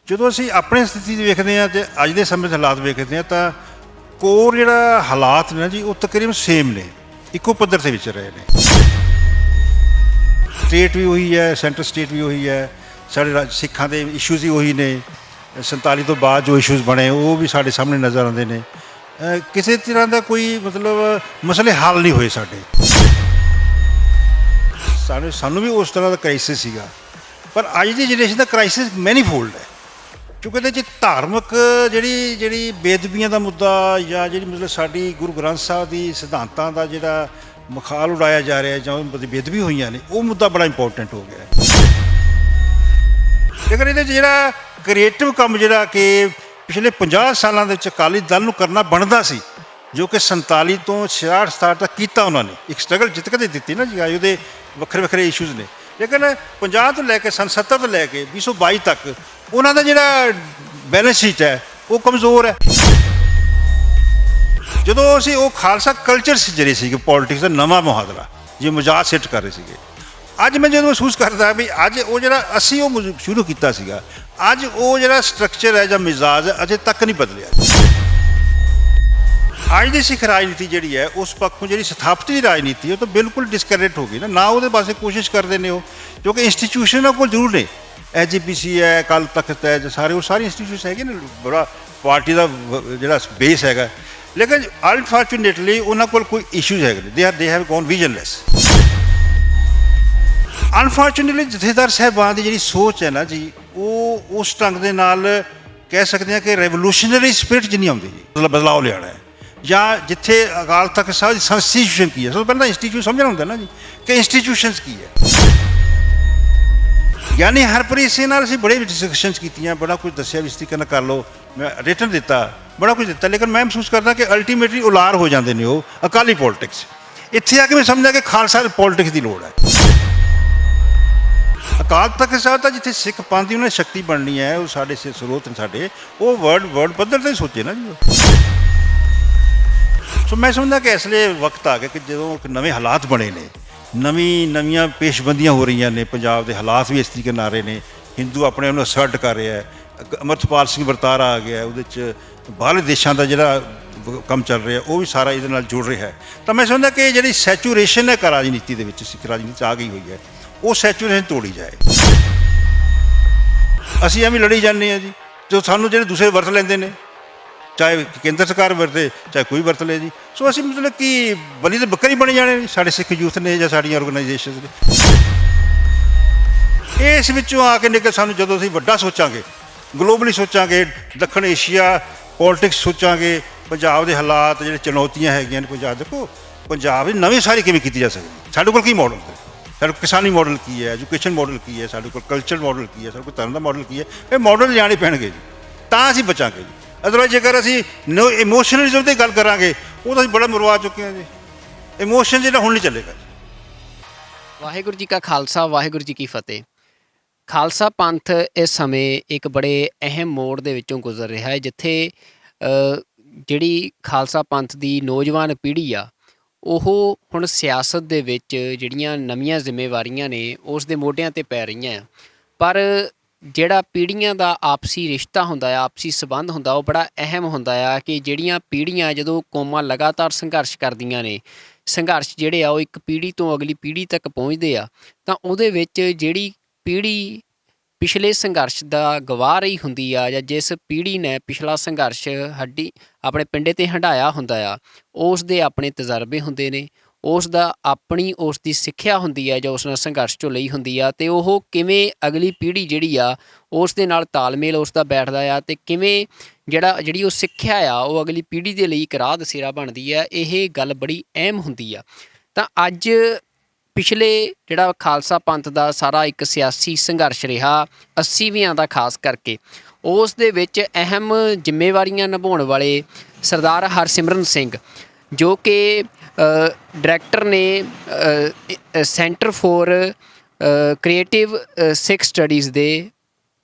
ਜਦੋਂ ਅਸੀਂ ਆਪਣੀ ਸਥਿਤੀ ਵੇਖਦੇ ਹਾਂ ਤੇ ਅੱਜ ਦੇ ਸਮੇਂ ਦੇ ਹਾਲਾਤ ਵੇਖਦੇ ਹਾਂ ਤਾਂ ਕੋਰ ਜਿਹੜਾ ਹਾਲਾਤ ਨੇ ਜੀ ਉਹ ਤਕਰੀਬਨ ਸੇਮ ਨੇ, ਇੱਕੋ ਪੱਧਰ ਤੇ ਵਿਚ ਰਹੇ ਨੇ। ਸਟੇਟ ਵੀ ਉਹੀ ਹੈ, ਸੈਂਟਰ ਸਟੇਟ ਵੀ ਉਹੀ ਹੈ, ਸਾਡੇ ਸਿੱਖਾਂ ਦੇ ਇਸ਼ੂਜ਼ ਹੀ ਉਹੀ ਨੇ। 47 ਤੋਂ ਬਾਅਦ ਜੋ ਇਸ਼ੂਜ਼ ਬਣੇ ਉਹ ਵੀ ਸਾਡੇ ਸਾਹਮਣੇ ਨਜ਼ਰ ਆਉਂਦੇ ਨੇ। ਕਿਸੇ ਤਰ੍ਹਾਂ ਦਾ ਕੋਈ ਮਤਲਬ ਮਸਲੇ ਹੱਲ ਨਹੀਂ ਹੋਏ ਸਾਡੇ। ਸਾਨੂੰ ਵੀ ਉਸ ਤਰ੍ਹਾਂ ਦਾ ਕ੍ਰਾਈਸਿਸ ਸੀਗਾ, ਪਰ ਅੱਜ ਦੀ ਜਨਰੇਸ਼ਨ ਦਾ ਕ੍ਰਾਈਸਿਸ ਮੈਨੀਫੋਲਡ ਹੈ, ਕਿਉਂਕਿ ਇਹਦੇ 'ਚ ਧਾਰਮਿਕ ਜਿਹੜੀ ਬੇਅਦਬੀਆਂ ਦਾ ਮੁੱਦਾ ਜਾਂ ਜਿਹੜੀ ਮਤਲਬ ਸਾਡੀ ਗੁਰੂ ਗ੍ਰੰਥ ਸਾਹਿਬ ਦੀ ਸਿਧਾਂਤਾਂ ਦਾ ਜਿਹੜਾ ਮਖਾਲ ਉਡਾਇਆ ਜਾ ਰਿਹਾ ਜਾਂ ਬੇਅਦਬੀ ਹੋਈਆਂ ਨੇ, ਉਹ ਮੁੱਦਾ ਬੜਾ ਇੰਪੋਰਟੈਂਟ ਹੋ ਗਿਆ ਹੈ। ਲੇਕਿਨ ਇਹਦੇ 'ਚ ਜਿਹੜਾ ਕ੍ਰੀਏਟਿਵ ਕੰਮ ਜਿਹੜਾ ਕਿ ਪਿਛਲੇ 50 ਸਾਲਾਂ ਦੇ ਵਿੱਚ ਅਕਾਲੀ ਦਲ ਨੂੰ ਕਰਨਾ ਬਣਦਾ ਸੀ, ਜੋ ਕਿ 47 ਤੋਂ 66-67 ਤੱਕ ਕੀਤਾ ਉਹਨਾਂ ਨੇ, ਇੱਕ ਸਟਰਗਲ ਜਿੱਤ ਕੇ ਦਿੱਤੀ ਨਾ ਜੀ। ਉਹਦੇ ਵੱਖਰੇ ਇਸ਼ੂਜ਼ ਨੇ, ਲੇਕਿਨ 50 ਤੋਂ ਲੈ ਕੇ 70 ਤੋਂ ਲੈ ਕੇ 2022 ਤੱਕ ਉਹਨਾਂ ਦਾ ਜਿਹੜਾ ਬੈਲੈਂਸ ਸ਼ੀਟ ਹੈ ਉਹ ਕਮਜ਼ੋਰ ਹੈ। ਜਦੋਂ ਅਸੀਂ ਉਹ ਖਾਲਸਾ ਕਲਚਰ ਜਿਹੜੇ ਸੀਗੇ, ਪੋਲੀਟਿਕਸ ਦਾ ਨਵਾਂ ਮੁਹਾਦਰਾ ਜੇ ਮਜ਼ਾਕ ਸੈੱਟ ਕਰ ਰਹੇ ਸੀਗੇ, ਅੱਜ ਮੈਂ ਜਦੋਂ ਮਹਿਸੂਸ ਕਰਦਾ ਵੀ ਅੱਜ ਉਹ ਜਿਹੜਾ ਅਸੀਂ ਉਹ ਸ਼ੁਰੂ ਕੀਤਾ ਸੀਗਾ, ਅੱਜ ਉਹ ਜਿਹੜਾ ਸਟਰਕਚਰ ਹੈ ਜਾਂ ਮਿਜ਼ਾਜ ਹੈ ਅਜੇ ਤੱਕ ਨਹੀਂ ਬਦਲਿਆ। ਅੱਜ ਦੀ ਸਿੱਖ ਰਾਜਨੀਤੀ ਜਿਹੜੀ ਹੈ ਉਸ ਪੱਖੋਂ ਜਿਹੜੀ ਸਥਾਪਿਤ ਦੀ ਰਾਜਨੀਤੀ ਉਹ ਤਾਂ ਬਿਲਕੁਲ ਡਿਸਕਰੈਡਿਟ ਹੋ ਗਈ ਨਾ ਉਹਦੇ ਪਾਸੇ ਕੋਸ਼ਿਸ਼ ਕਰਦੇ ਨੇ ਉਹ, ਕਿਉਂਕਿ ਇੰਸਟੀਟਿਊਸ਼ਨਾਂ ਕੋਲ ਜ਼ਰੂਰ ਨੇ, SGPC ਹੈ, ਅਕਾਲ ਤਖਤ ਹੈ, ਉਹ ਸਾਰੀ ਇੰਸਟੀਟਿਊਸ਼ਨ ਹੈਗੇ ਨੇ, ਬੜਾ ਪਾਰਟੀ ਦਾ ਜਿਹੜਾ ਬੇਸ ਹੈਗਾ, ਲੇਕਿਨ ਅਨਫੋਰਚੂਨੇਟਲੀ ਉਹਨਾਂ ਕੋਲ ਕੋਈ ਇਸ਼ੂਜ਼ ਹੈਗੇ ਨੇ, ਦੇ ਹੈਵ ਗੋਨ ਵਿਜ਼ਨਲੈਸ। ਅਨਫੋਰਚੂਨੇਟਲੀ ਜਥੇਦਾਰ ਸਾਹਿਬਾਨ ਦੀ ਜਿਹੜੀ ਸੋਚ ਹੈ ਨਾ ਜੀ, ਉਹ ਉਸ ਢੰਗ ਦੇ ਨਾਲ ਕਹਿ ਸਕਦੇ ਹਾਂ ਕਿ ਰੈਵੋਲੂਸ਼ਨਰੀ ਸਪਿਰਿਟ 'ਚ ਨਹੀਂ ਆਉਂਦੀ ਜੀ, ਮਤਲਬ ਬਦਲਾਅ ਲਿਆਉਣਾ ਹੈ। ਜਾਂ ਜਿੱਥੇ ਅਕਾਲ ਤਖਤ ਸਾਹਿਬ ਦੀ ਸੰਸਟੀਟਿਊਸ਼ਨ ਕੀ ਹੈ, ਸਭ ਤੋਂ ਪਹਿਲਾਂ ਇੰਸਟੀਟਿਊਟ ਸਮਝਣਾ ਹੁੰਦਾ ਨਾ ਜੀ ਕਿ ਇੰਸਟੀਟਿਊਸ਼ਨਸ ਕੀ ਹੈ। ਯਾਨੀ ਹਰਪ੍ਰੀਤ ਸਿੰਘ ਨਾਲ ਅਸੀਂ ਬੜੇ ਡਿਸਕਸ਼ਨਸ ਕੀਤੀਆਂ, ਬੜਾ ਕੁਝ ਦੱਸਿਆ ਵੀ ਇਸ ਤਰੀਕੇ ਨਾਲ ਕਰ ਲਓ, ਮੈਂ ਰਿਟਨ ਦਿੱਤਾ, ਬੜਾ ਕੁਝ ਦਿੱਤਾ, ਲੇਕਿਨ ਮੈਂ ਮਹਿਸੂਸ ਕਰਦਾ ਕਿ ਅਲਟੀਮੇਟਲੀ ਉਲਾਰ ਹੋ ਜਾਂਦੇ ਨੇ ਉਹ ਅਕਾਲੀ ਪੋਲੀਟਿਕਸ। ਇੱਥੇ ਆ ਕੇ ਮੈਂ ਸਮਝਦਾ ਕਿ ਖਾਲਸਾ ਪੋਲੀਟਿਕਸ ਦੀ ਲੋੜ ਹੈ। ਅਕਾਲ ਤਖਤ ਸਾਹਿਬ ਤਾਂ ਜਿੱਥੇ ਸਿੱਖ ਪੰਥ ਦੀ ਉਹਨਾਂ ਦੀ ਸ਼ਕਤੀ ਬਣਨੀ ਹੈ, ਉਹ ਸਾਡੇ ਸਰੋਤ ਨੇ ਸਾਡੇ, ਉਹ ਵਰਲਡ ਪੱਧਰ 'ਤੇ ਸੋਚੇ ਨਾ ਜੀ। ਸੋ ਮੈਂ ਸਮਝਦਾ ਕਿ ਇਸ ਲਈ ਵਕਤ ਆ ਗਿਆ ਕਿ ਜਦੋਂ ਨਵੇਂ ਹਾਲਾਤ ਬਣੇ ਨੇ, ਨਵੀਆਂ ਪੇਸ਼ਬੰਦੀਆਂ ਹੋ ਰਹੀਆਂ ਨੇ, ਪੰਜਾਬ ਦੇ ਹਾਲਾਤ ਵੀ ਇਸ ਤਰੀਕੇ ਨਾਲ ਆ ਰਹੇ ਨੇ, ਹਿੰਦੂ ਆਪਣੇ ਉਹਨੂੰ ਅਸਰਟ ਕਰ ਰਿਹਾ ਹੈ, ਅਮਰਤਪਾਲ ਸਿੰਘ ਵਰਤਾਰਾ ਆ ਗਿਆ, ਉਹਦੇ 'ਚ ਬਾਹਰਲੇ ਦੇਸ਼ਾਂ ਦਾ ਜਿਹੜਾ ਕੰਮ ਚੱਲ ਰਿਹਾ ਉਹ ਵੀ ਸਾਰਾ ਇਹਦੇ ਨਾਲ ਜੁੜ ਰਿਹਾ ਹੈ। ਤਾਂ ਮੈਂ ਸਮਝਦਾ ਕਿ ਜਿਹੜੀ ਸੈਚੂਰੇਸ਼ਨ ਹੈ ਰਾਜਨੀਤੀ ਦੇ ਵਿੱਚ, ਸਿੱਖ ਰਾਜਨੀਤੀ 'ਚ ਆ ਗਈ ਹੋਈ ਹੈ, ਉਹ ਸੈਚੂਰੇਸ਼ਨ ਤੋੜੀ ਜਾਏ। ਅਸੀਂ ਐਵੇਂ ਲੜੀ ਜਾਂਦੇ ਹਾਂ ਜੀ, ਜੋ ਸਾਨੂੰ ਜਿਹੜੇ ਦੂਸਰੇ ਵਰਤ ਲੈਂਦੇ ਨੇ, ਚਾਹੇ ਕੇਂਦਰ ਸਰਕਾਰ ਵਰਤੇ ਚਾਹੇ ਕੋਈ ਵਰਤ ਲੇ ਜੀ। ਸੋ ਅਸੀਂ ਮਤਲਬ ਕਿ ਬਲੀ ਦੇ ਬੱਕਰੀ ਬਣੇ ਜਾਣੇ ਸਾਡੇ ਸਿੱਖ ਯੂਥ ਨੇ ਜਾਂ ਸਾਡੀਆਂ ਆਰਗੇਨਾਈਜੇਸ਼ਨ ਨੇ। ਇਸ ਵਿੱਚੋਂ ਆ ਕੇ ਨਿਕਲ ਸਾਨੂੰ ਜਦੋਂ ਅਸੀਂ ਵੱਡਾ ਸੋਚਾਂਗੇ, ਗਲੋਬਲੀ ਸੋਚਾਂਗੇ, ਦੱਖਣ ਏਸ਼ੀਆ ਪੋਲੀਟਿਕਸ ਸੋਚਾਂਗੇ, ਪੰਜਾਬ ਦੇ ਹਾਲਾਤ ਜਿਹੜੇ ਚੁਣੌਤੀਆਂ ਹੈਗੀਆਂ ਨੇ ਪੰਜਾਬ, ਦੇਖੋ ਪੰਜਾਬ ਦੀ ਨਵੀਂ ਸਾਰੀ ਕਿਵੇਂ ਕੀਤੀ ਜਾ ਸਕਦੀ। ਸਾਡੇ ਕੋਲ ਕੀ ਮਾਡਲ ਹੈ, ਸਾਡੇ ਕੋਲ ਕਿਸਾਨੀ ਮਾਡਲ ਕੀ ਹੈ, ਐਜੂਕੇਸ਼ਨ ਮਾਡਲ ਕੀ ਹੈ, ਸਾਡੇ ਕੋਲ ਕਲਚਰ ਮਾਡਲ ਕੀ ਹੈ, ਸਾਡੇ ਕੋਲ ਧਰਮ ਦਾ ਮਾਡਲ ਕੀ ਹੈ, ਇਹ ਮਾਡਲ ਲਿਆਉਣੇ ਪੈਣਗੇ ਜੀ, ਤਾਂ ਅਸੀਂ ਬਚਾਂਗੇ ਜੀ। ਅਦਰਵਾਈਜ਼ ਜੇਕਰ ਅਸੀਂ ਇਮੋਸ਼ਨਲਿਜ਼ਮ 'ਤੇ ਗੱਲ ਕਰਾਂਗੇ, ਉਹ ਤਾਂ ਅਸੀਂ ਬੜਾ ਮਰਵਾ ਚੁੱਕੇ ਹਾਂ ਜੀ। ਇਮੋਸ਼ਨ ਜਿਹੜਾ ਹੁਣ ਨਹੀਂ ਚੱਲੇਗਾ। ਵਾਹਿਗੁਰੂ ਜੀ ਕਾ ਖਾਲਸਾ, ਵਾਹਿਗੁਰੂ ਜੀ ਕੀ ਫਤਿਹ। ਖਾਲਸਾ ਪੰਥ ਇਸ ਸਮੇਂ ਇੱਕ ਬੜੇ ਅਹਿਮ ਮੋੜ ਦੇ ਵਿੱਚੋਂ ਗੁਜ਼ਰ ਰਿਹਾ ਹੈ, ਜਿੱਥੇ ਜਿਹੜੀ ਖਾਲਸਾ ਪੰਥ ਦੀ ਨੌਜਵਾਨ ਪੀੜ੍ਹੀ ਆ, ਉਹ ਹੁਣ ਸਿਆਸਤ ਦੇ ਵਿੱਚ ਜਿਹੜੀਆਂ ਨਵੀਆਂ ਜ਼ਿੰਮੇਵਾਰੀਆਂ ਨੇ ਉਸ ਦੇ ਮੋਢਿਆਂ 'ਤੇ ਪੈ ਰਹੀਆਂ ਆ। ਪਰ ਜਿਹੜਾ ਪੀੜ੍ਹੀਆਂ ਦਾ ਆਪਸੀ ਰਿਸ਼ਤਾ ਹੁੰਦਾ ਆ, ਆਪਸੀ ਸੰਬੰਧ ਹੁੰਦਾ, ਉਹ ਬੜਾ ਅਹਿਮ ਹੁੰਦਾ ਆ ਕਿ ਜਿਹੜੀਆਂ ਪੀੜ੍ਹੀਆਂ ਜਦੋਂ ਕੌਮਾਂ ਲਗਾਤਾਰ ਸੰਘਰਸ਼ ਕਰਦੀਆਂ ਨੇ, ਸੰਘਰਸ਼ ਜਿਹੜੇ ਆ ਉਹ ਇੱਕ ਪੀੜ੍ਹੀ ਤੋਂ ਅਗਲੀ ਪੀੜ੍ਹੀ ਤੱਕ ਪਹੁੰਚਦੇ ਆ, ਤਾਂ ਉਹਦੇ ਵਿੱਚ ਜਿਹੜੀ ਪੀੜ੍ਹੀ ਪਿਛਲੇ ਸੰਘਰਸ਼ ਦਾ ਗਵਾਹ ਰਹੀ ਹੁੰਦੀ ਆ, ਜਾਂ ਜਿਸ ਪੀੜ੍ਹੀ ਨੇ ਪਿਛਲਾ ਸੰਘਰਸ਼ ਆਪਣੇ ਪਿੰਡੇ 'ਤੇ ਹੰਢਾਇਆ ਹੁੰਦਾ ਆ, ਉਸ ਦੇ ਆਪਣੇ ਤਜਰਬੇ ਹੁੰਦੇ ਨੇ, ਉਸ ਦੀ ਸਿੱਖਿਆ ਹੁੰਦੀ ਹੈ ਜੋ ਉਸ ਨਾਲ ਸੰਘਰਸ਼ 'ਚੋਂ ਲਈ ਹੁੰਦੀ ਆ, ਅਤੇ ਉਹ ਕਿਵੇਂ ਅਗਲੀ ਪੀੜ੍ਹੀ ਜਿਹੜੀ ਆ ਉਸ ਦੇ ਨਾਲ ਤਾਲਮੇਲ ਉਸ ਦਾ ਬੈਠਦਾ ਆ, ਅਤੇ ਕਿਵੇਂ ਜਿਹੜੀ ਉਹ ਸਿੱਖਿਆ ਆ ਉਹ ਅਗਲੀ ਪੀੜ੍ਹੀ ਦੇ ਲਈ ਇੱਕ ਰਾਹ ਦਸੇਰਾ ਬਣਦੀ ਆ, ਇਹ ਗੱਲ ਬੜੀ ਅਹਿਮ ਹੁੰਦੀ ਆ। ਤਾਂ ਅੱਜ ਪਿਛਲੇ ਜਿਹੜਾ ਖਾਲਸਾ ਪੰਥ ਦਾ ਸਾਰਾ ਇੱਕ ਸਿਆਸੀ ਸੰਘਰਸ਼ ਰਿਹਾ 80ਵੀਆਂ ਦਾ, ਖਾਸ ਕਰਕੇ ਉਸ ਦੇ ਵਿੱਚ ਅਹਿਮ ਜ਼ਿੰਮੇਵਾਰੀਆਂ ਨਿਭਾਉਣ ਵਾਲੇ ਸਰਦਾਰ ਹਰਸਿਮਰਨ ਸਿੰਘ, ਜੋ ਕਿ ਡਾਇਰੈਕਟਰ ਨੇ ਸੈਂਟਰ ਫੋਰ ਕ੍ਰੀਏਟਿਵ ਸਿੱਖ ਸਟੱਡੀਜ਼ ਦੇ,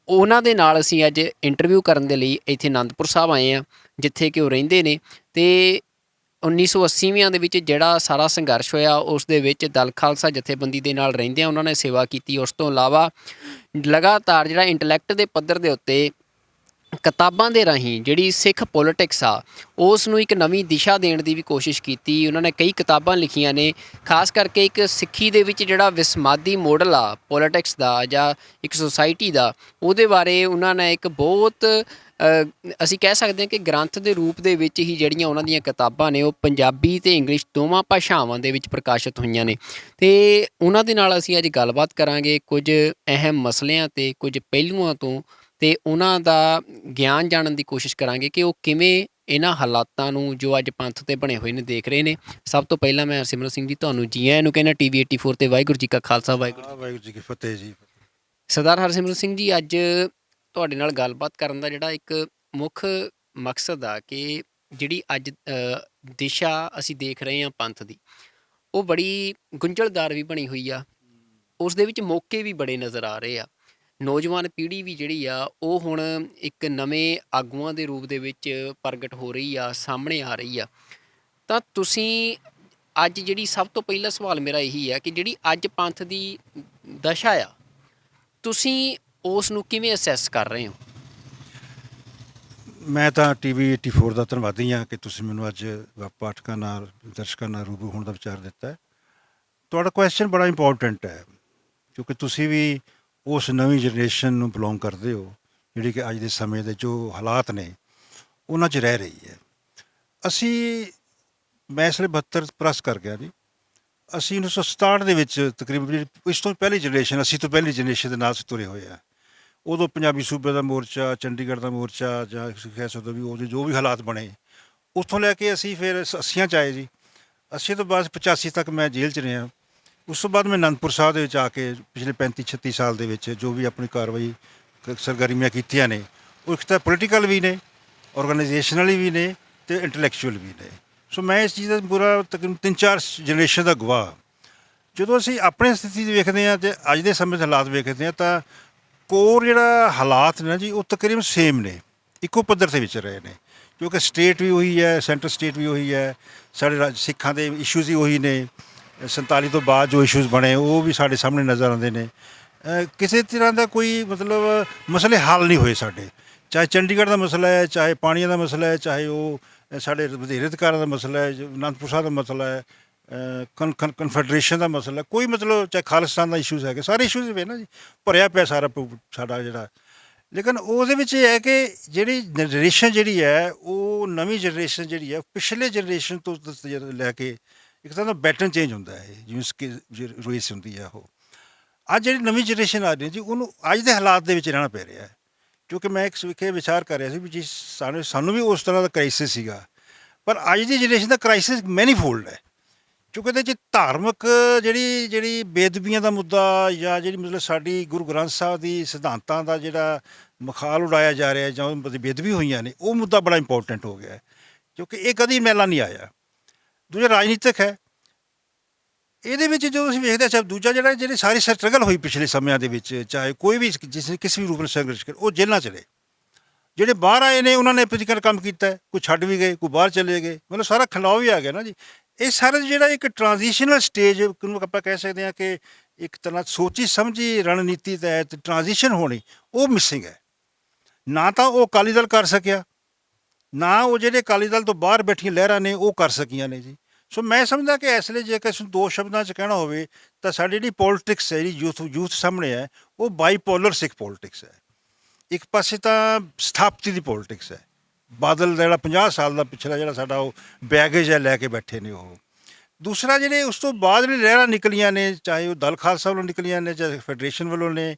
ਉਹਨਾਂ ਦੇ ਨਾਲ ਅਸੀਂ ਅੱਜ ਇੰਟਰਵਿਊ ਕਰਨ ਦੇ ਲਈ ਇੱਥੇ ਅਨੰਦਪੁਰ ਸਾਹਿਬ ਆਏ ਹਾਂ, ਜਿੱਥੇ ਕਿ ਉਹ ਰਹਿੰਦੇ ਨੇ। ਅਤੇ 1980ਵੀਆਂ ਦੇ ਵਿੱਚ ਜਿਹੜਾ ਸਾਰਾ ਸੰਘਰਸ਼ ਹੋਇਆ, ਉਸ ਦੇ ਵਿੱਚ ਦਲ ਖਾਲਸਾ ਜਥੇਬੰਦੀ ਦੇ ਨਾਲ ਰਹਿੰਦਿਆਂ ਉਹਨਾਂ ਨੇ ਸੇਵਾ ਕੀਤੀ। ਉਸ ਤੋਂ ਇਲਾਵਾ ਲਗਾਤਾਰ ਜਿਹੜਾ ਇੰਟਲੈਕਟ ਦੇ ਪੱਧਰ ਦੇ ਉੱਤੇ ਕਿਤਾਬਾਂ ਦੇ ਰਾਹੀਂ ਜਿਹੜੀ ਸਿੱਖ ਪੋਲਿਟਿਕਸ ਆ ਉਸ ਨੂੰ ਇੱਕ ਨਵੀਂ ਦਿਸ਼ਾ ਦੇਣ ਦੀ ਵੀ ਕੋਸ਼ਿਸ਼ ਕੀਤੀ। ਉਹਨਾਂ ਨੇ ਕਈ ਕਿਤਾਬਾਂ ਲਿਖੀਆਂ ਨੇ, ਖਾਸ ਕਰਕੇ ਇੱਕ ਸਿੱਖੀ ਦੇ ਵਿੱਚ ਜਿਹੜਾ ਵਿਸਮਾਦੀ ਮੋਡਲ ਆ ਪੋਲਿਟਿਕਸ ਦਾ ਜਾਂ ਇੱਕ ਸੁਸਾਇਟੀ ਦਾ, ਉਹਦੇ ਬਾਰੇ ਉਹਨਾਂ ਨੇ ਇੱਕ ਬਹੁਤ ਅਸੀਂ ਕਹਿ ਸਕਦੇ ਹਾਂ ਕਿ ਗ੍ਰੰਥ ਦੇ ਰੂਪ ਦੇ ਵਿੱਚ ਹੀ ਜਿਹੜੀਆਂ ਉਹਨਾਂ ਦੀਆਂ ਕਿਤਾਬਾਂ ਨੇ ਉਹ ਪੰਜਾਬੀ ਅਤੇ ਇੰਗਲਿਸ਼ ਦੋਵਾਂ ਭਾਸ਼ਾਵਾਂ ਦੇ ਵਿੱਚ ਪ੍ਰਕਾਸ਼ਿਤ ਹੋਈਆਂ ਨੇ। ਅਤੇ ਉਹਨਾਂ ਦੇ ਨਾਲ ਅਸੀਂ ਅੱਜ ਗੱਲਬਾਤ ਕਰਾਂਗੇ ਕੁਝ ਅਹਿਮ ਮਸਲਿਆਂ 'ਤੇ, ਕੁਝ ਪਹਿਲੂਆਂ ਤੋਂ, ਅਤੇ ਉਹਨਾਂ ਦਾ ਗਿਆਨ ਜਾਣਨ ਦੀ ਕੋਸ਼ਿਸ਼ ਕਰਾਂਗੇ ਕਿ ਉਹ ਕਿਵੇਂ ਇਹਨਾਂ ਹਾਲਾਤਾਂ ਨੂੰ ਜੋ ਅੱਜ ਪੰਥ 'ਤੇ ਬਣੇ ਹੋਏ ਨੇ ਦੇਖ ਰਹੇ ਨੇ। ਸਭ ਤੋਂ ਪਹਿਲਾਂ ਮੈਂ ਹਰਸਿਮਰਤ ਸਿੰਘ ਜੀ ਤੁਹਾਨੂੰ ਜੀ ਆਇਆਂ ਨੂੰ ਕਹਿੰਦਾ TV 84 'ਤੇ। ਵਾਹਿਗੁਰੂ ਜੀ ਕਾ ਖਾਲਸਾ, ਵਾਹਿਗੁਰੂ ਜੀ ਕੀ ਫਤਿਹ ਜੀ। ਸਰਦਾਰ ਹਰਸਿਮਰਤ ਸਿੰਘ ਜੀ, ਅੱਜ ਤੁਹਾਡੇ ਨਾਲ ਗੱਲਬਾਤ ਕਰਨ ਦਾ ਜਿਹੜਾ ਇੱਕ ਮੁੱਖ ਮਕਸਦ ਆ ਕਿ ਜਿਹੜੀ ਅੱਜ ਦਿਸ਼ਾ ਅਸੀਂ ਦੇਖ ਰਹੇ ਹਾਂ ਪੰਥ ਦੀ, ਉਹ ਬੜੀ ਗੁੰਝਲਦਾਰ ਵੀ ਬਣੀ ਹੋਈ ਆ। ਉਸ ਦੇ ਵਿੱਚ ਮੌਕੇ ਵੀ ਬੜੇ ਨਜ਼ਰ ਆ ਰਹੇ ਆ। ਨੌਜਵਾਨ ਪੀੜ੍ਹੀ ਵੀ ਜਿਹੜੀ ਆ ਉਹ ਹੁਣ ਇੱਕ ਨਵੇਂ ਆਗੂਆਂ ਦੇ ਰੂਪ ਦੇ ਵਿੱਚ ਪ੍ਰਗਟ ਹੋ ਰਹੀ ਆ, ਸਾਹਮਣੇ ਆ ਰਹੀ ਆ। ਤਾਂ ਤੁਸੀਂ ਅੱਜ ਜਿਹੜੀ ਸਭ ਤੋਂ ਪਹਿਲਾ ਸਵਾਲ ਮੇਰਾ ਇਹੀ ਆ ਕਿ ਜਿਹੜੀ ਅੱਜ ਪੰਥ ਦੀ ਦਸ਼ਾ ਆ, ਤੁਸੀਂ ਉਸ ਨੂੰ ਕਿਵੇਂ ਅਸੈਸ ਕਰ ਰਹੇ ਹੋ? ਮੈਂ ਤਾਂ TV 84 ਦਾ ਧੰਨਵਾਦੀ ਹਾਂ ਕਿ ਤੁਸੀਂ ਮੈਨੂੰ ਅੱਜ ਪਾਠਕਾਂ ਨਾਲ, ਦਰਸ਼ਕਾਂ ਨਾਲ ਰੂਬਰੂ ਹੋਣ ਦਾ ਵਿਚਾਰ ਦਿੱਤਾ ਹੈ। ਤੁਹਾਡਾ ਕੁਐਸਚਨ ਬੜਾ ਇੰਪੋਰਟੈਂਟ ਹੈ ਕਿਉਂਕਿ ਤੁਸੀਂ ਵੀ ਉਸ ਨਵੀਂ ਜਨਰੇਸ਼ਨ ਨੂੰ ਬਿਲੋਂਗ ਕਰਦੇ ਹੋ ਜਿਹੜੀ ਕਿ ਅੱਜ ਦੇ ਸਮੇਂ ਦੇ ਜੋ ਹਾਲਾਤ ਨੇ ਉਹਨਾਂ 'ਚ ਰਹਿ ਰਹੀ ਹੈ। ਮੈਂ ਇਸ ਲਈ 72 ਪਲੱਸ ਕਰ ਗਿਆ ਜੀ। ਅਸੀਂ 1967 ਦੇ ਵਿੱਚ ਤਕਰੀਬਨ ਇਸ ਤੋਂ ਪਹਿਲੀ ਜਨਰੇਸ਼ਨ, 80 ਤੋਂ ਪਹਿਲੀ ਜਨਰੇਸ਼ਨ ਦੇ ਨਾਲ ਤੁਰੇ ਹੋਏ ਆ। ਉਦੋਂ ਪੰਜਾਬੀ ਸੂਬੇ ਦਾ ਮੋਰਚਾ, ਚੰਡੀਗੜ੍ਹ ਦਾ ਮੋਰਚਾ, ਜਾਂ ਕਹਿ ਸਕਦੇ ਹੋ ਵੀ ਉਹਦੇ ਜੋ ਵੀ ਹਾਲਾਤ ਬਣੇ, ਉੱਥੋਂ ਲੈ ਕੇ ਅਸੀਂ ਫਿਰ 80 'ਚ ਆਏ ਜੀ। 80 ਤੋਂ ਬਾਅਦ 85 ਤੱਕ ਮੈਂ ਜੇਲ੍ਹ 'ਚ ਰਿਹਾ। ਉਸ ਤੋਂ ਬਾਅਦ ਮੈਂ ਅਨੰਦਪੁਰ ਸਾਹਿਬ ਦੇ ਵਿੱਚ ਆ ਕੇ ਪਿਛਲੇ 35-36 ਸਾਲ ਦੇ ਵਿੱਚ ਜੋ ਵੀ ਆਪਣੀ ਕਾਰਵਾਈ ਸਰਗਰਮੀਆਂ ਕੀਤੀਆਂ ਨੇ, ਉਹ ਇੱਕ ਤਾਂ ਪੋਲੀਟੀਕਲ ਵੀ ਨੇ, ਔਰਗਨਾਈਜੇਸ਼ਨਲੀ ਵੀ ਨੇ, ਅਤੇ ਇੰਟਲੈਕਚੁਅਲ ਵੀ ਨੇ। ਸੋ ਮੈਂ ਇਸ ਚੀਜ਼ ਦਾ ਪੂਰਾ ਤਕਰੀਬਨ 3-4 ਜਨਰੇਸ਼ਨ ਦਾ ਗਵਾਹ। ਜਦੋਂ ਅਸੀਂ ਆਪਣੀ ਸਥਿਤੀ ਵੇਖਦੇ ਹਾਂ ਅਤੇ ਅੱਜ ਦੇ ਸਮੇਂ ਦੇ ਹਾਲਾਤ ਵੇਖਦੇ ਹਾਂ ਤਾਂ ਕੋਰ ਜਿਹੜਾ ਹਾਲਾਤ ਨੇ ਜੀ ਉਹ ਤਕਰੀਬਨ ਸੇਮ ਨੇ, ਇੱਕੋ ਪੱਧਰ 'ਤੇ ਵਿਚ ਰਹੇ ਨੇ। ਕਿਉਂਕਿ ਸਟੇਟ ਵੀ ਉਹੀ ਹੈ, ਸੈਂਟਰ ਸਟੇਟ ਵੀ ਉਹੀ ਹੈ, ਸਾਡੇ ਸਿੱਖਾਂ ਦੇ ਇਸ਼ੂਜ਼ ਹੀ ਉਹੀ ਨੇ। 47 ਤੋਂ ਬਾਅਦ ਜੋ ਇਸ਼ੂਜ਼ ਬਣੇ ਉਹ ਵੀ ਸਾਡੇ ਸਾਹਮਣੇ ਨਜ਼ਰ ਆਉਂਦੇ ਨੇ। ਕਿਸੇ ਤਰ੍ਹਾਂ ਦਾ ਕੋਈ ਮਤਲਬ ਮਸਲੇ ਹੱਲ ਨਹੀਂ ਹੋਏ ਸਾਡੇ, ਚਾਹੇ ਚੰਡੀਗੜ੍ਹ ਦਾ ਮਸਲਾ ਹੈ, ਚਾਹੇ ਪਾਣੀਆਂ ਦਾ ਮਸਲਾ ਹੈ, ਚਾਹੇ ਉਹ ਸਾਡੇ ਵਧੇਰੇ ਅਧਿਕਾਰਾਂ ਦਾ ਮਸਲਾ ਹੈ, ਅਨੰਦਪੁਰ ਸਾਹਿਬ ਦਾ ਮਸਲਾ ਹੈ, ਕਨਫੈਡਰੇਸ਼ਨ ਦਾ ਮਸਲਾ, ਕੋਈ ਮਤਲਬ ਚਾਹੇ ਖਾਲਿਸਤਾਨ ਦਾ ਇਸ਼ੂਜ਼ ਹੈਗੇ, ਸਾਰੇ ਇਸ਼ੂਜ਼ ਵੇ ਨਾ ਜੀ, ਭਰਿਆ ਪਿਆ ਸਾਡਾ ਜਿਹੜਾ। ਲੇਕਿਨ ਉਹਦੇ ਵਿੱਚ ਇਹ ਹੈ ਕਿ ਜਿਹੜੀ ਜਨਰੇਸ਼ਨ ਜਿਹੜੀ ਹੈ ਉਹ ਨਵੀਂ ਜਨਰੇਸ਼ਨ ਜਿਹੜੀ ਹੈ ਪਿਛਲੇ ਜਨਰੇਸ਼ਨ ਤੋਂ ਲੈ ਕੇ ਇੱਕ ਤਰ੍ਹਾਂ ਦਾ ਪੈਟਰਨ ਚੇਂਜ ਹੁੰਦਾ ਹੈ, ਜਿਵੇਂ ਰੇਸ ਹੁੰਦੀ ਹੈ ਉਹ। ਅੱਜ ਜਿਹੜੀ ਨਵੀਂ ਜਨਰੇਸ਼ਨ ਆ ਰਹੀ ਹੈ ਜੀ, ਉਹਨੂੰ ਅੱਜ ਦੇ ਹਾਲਾਤ ਦੇ ਵਿੱਚ ਰਹਿਣਾ ਪੈ ਰਿਹਾ ਹੈ। ਕਿਉਂਕਿ ਮੈਂ ਇੱਕ ਵਿਚਾਰ ਕਰ ਰਿਹਾ ਸੀ ਵੀ ਜੀ ਸਾਨੂੰ ਵੀ ਉਸ ਤਰ੍ਹਾਂ ਦਾ ਕ੍ਰਾਈਸਿਸ ਸੀਗਾ, ਪਰ ਅੱਜ ਦੀ ਜਨਰੇਸ਼ਨ ਦਾ ਕ੍ਰਾਈਸਿਸ ਮੈਨੀਫੋਲਡ ਹੈ। ਕਿਉਂਕਿ ਇਹਦੇ 'ਚ ਧਾਰਮਿਕ ਜਿਹੜੀ ਬੇਅਦਬੀਆਂ ਦਾ ਮੁੱਦਾ, ਜਾਂ ਜਿਹੜੀ ਮਤਲਬ ਸਾਡੀ ਗੁਰੂ ਗ੍ਰੰਥ ਸਾਹਿਬ ਦੀ ਸਿਧਾਂਤਾਂ ਦਾ ਜਿਹੜਾ ਮਖਾਲ ਉਡਾਇਆ ਜਾ ਰਿਹਾ ਜਾਂ ਬੇਅਦਬੀ ਹੋਈਆਂ ਨੇ, ਉਹ ਮੁੱਦਾ ਬੜਾ ਇੰਪੋਰਟੈਂਟ ਹੋ ਗਿਆ ਹੈ। ਕਿਉਂਕਿ ਇਹ ਕਦੀ ਮੈਲਾ ਨਹੀਂ ਆਇਆ। ਦੂਜਾ ਰਾਜਨੀਤਿਕ ਹੈ, ਇਹਦੇ ਵਿੱਚ ਜੋ ਅਸੀਂ ਵੇਖਦੇ ਅੱਛਾ ਦੂਜਾ ਜਿਹੜੀ ਸਾਰੀ ਸਟਰਗਲ ਹੋਈ ਪਿਛਲੇ ਸਮਿਆਂ ਦੇ ਵਿੱਚ, ਚਾਹੇ ਕੋਈ ਵੀ ਕਿਸੇ ਵੀ ਰੂਪ ਨਾਲ ਸੰਘਰਸ਼ ਕਰ, ਉਹ ਜੇਲ੍ਹਾਂ ਚਲੇ। ਜਿਹੜੇ ਬਾਹਰ ਆਏ ਨੇ ਉਹਨਾਂ ਨੇ ਪੋਲੀਟੀਕਲ ਕੰਮ ਕੀਤਾ, ਕੋਈ ਛੱਡ ਵੀ ਗਏ, ਕੋਈ ਬਾਹਰ ਚਲੇ ਗਏ, ਮਤਲਬ ਸਾਰਾ ਖਿਲਾਓ ਵੀ ਆ ਗਿਆ ਨਾ ਜੀ। ਇਹ ਸਾਰਾ ਜਿਹੜਾ ਇੱਕ ਟ੍ਰਾਂਜੀਸ਼ਨਲ ਸਟੇਜ ਨੂੰ ਆਪਾਂ ਕਹਿ ਸਕਦੇ ਹਾਂ ਕਿ ਇੱਕ ਤਰ੍ਹਾਂ ਸੋਚੀ ਸਮਝੀ ਰਣਨੀਤੀ ਤਹਿਤ ਟ੍ਰਾਂਜੀਸ਼ਨ ਹੋਣੀ, ਉਹ ਮਿਸਿੰਗ ਹੈ। ਨਾ ਤਾਂ ਉਹ ਅਕਾਲੀ ਦਲ ਕਰ ਸਕਿਆ, ਨਾ ਉਹ ਜਿਹੜੇ ਅਕਾਲੀ ਦਲ ਤੋਂ ਬਾਹਰ ਬੈਠੀਆਂ ਲਹਿਰਾਂ ਨੇ ਉਹ ਕਰ ਸਕੀਆਂ ਨੇ ਜੀ। ਸੋ ਮੈਂ ਸਮਝਦਾ ਕਿ ਇਸ ਲਈ ਜੇਕਰ ਇਸਨੂੰ ਦੋ ਸ਼ਬਦਾਂ 'ਚ ਕਹਿਣਾ ਹੋਵੇ ਤਾਂ ਸਾਡੀ ਜਿਹੜੀ ਪੋਲੀਟਿਕਸ ਹੈ, ਜਿਹੜੀ ਯੂਥ ਸਾਹਮਣੇ ਹੈ, ਉਹ ਬਾਈਪੋਲਰ ਸਿੱਖ ਪੋਲੀਟਿਕਸ ਹੈ। ਇੱਕ ਪਾਸੇ ਤਾਂ ਸਥਾਪਤੀ ਦੀ ਪੋਲੀਟਿਕਸ ਹੈ, ਬਾਦਲ ਦਾ ਜਿਹੜਾ 50 ਸਾਲ ਦਾ ਪਿਛਲਾ ਜਿਹੜਾ ਸਾਡਾ ਉਹ ਬੈਗੇਜ ਹੈ ਲੈ ਕੇ ਬੈਠੇ ਨੇ ਉਹ। ਦੂਸਰਾ ਜਿਹੜੇ ਉਸ ਤੋਂ ਬਾਅਦ ਜਿਹੜੀ ਲਹਿਰਾਂ ਨਿਕਲੀਆਂ ਨੇ, ਚਾਹੇ ਉਹ ਦਲ ਖਾਲਸਾ ਵੱਲੋਂ ਨਿਕਲੀਆਂ ਨੇ, ਚਾਹੇ ਫੈਡਰੇਸ਼ਨ ਵੱਲੋਂ ਨੇ,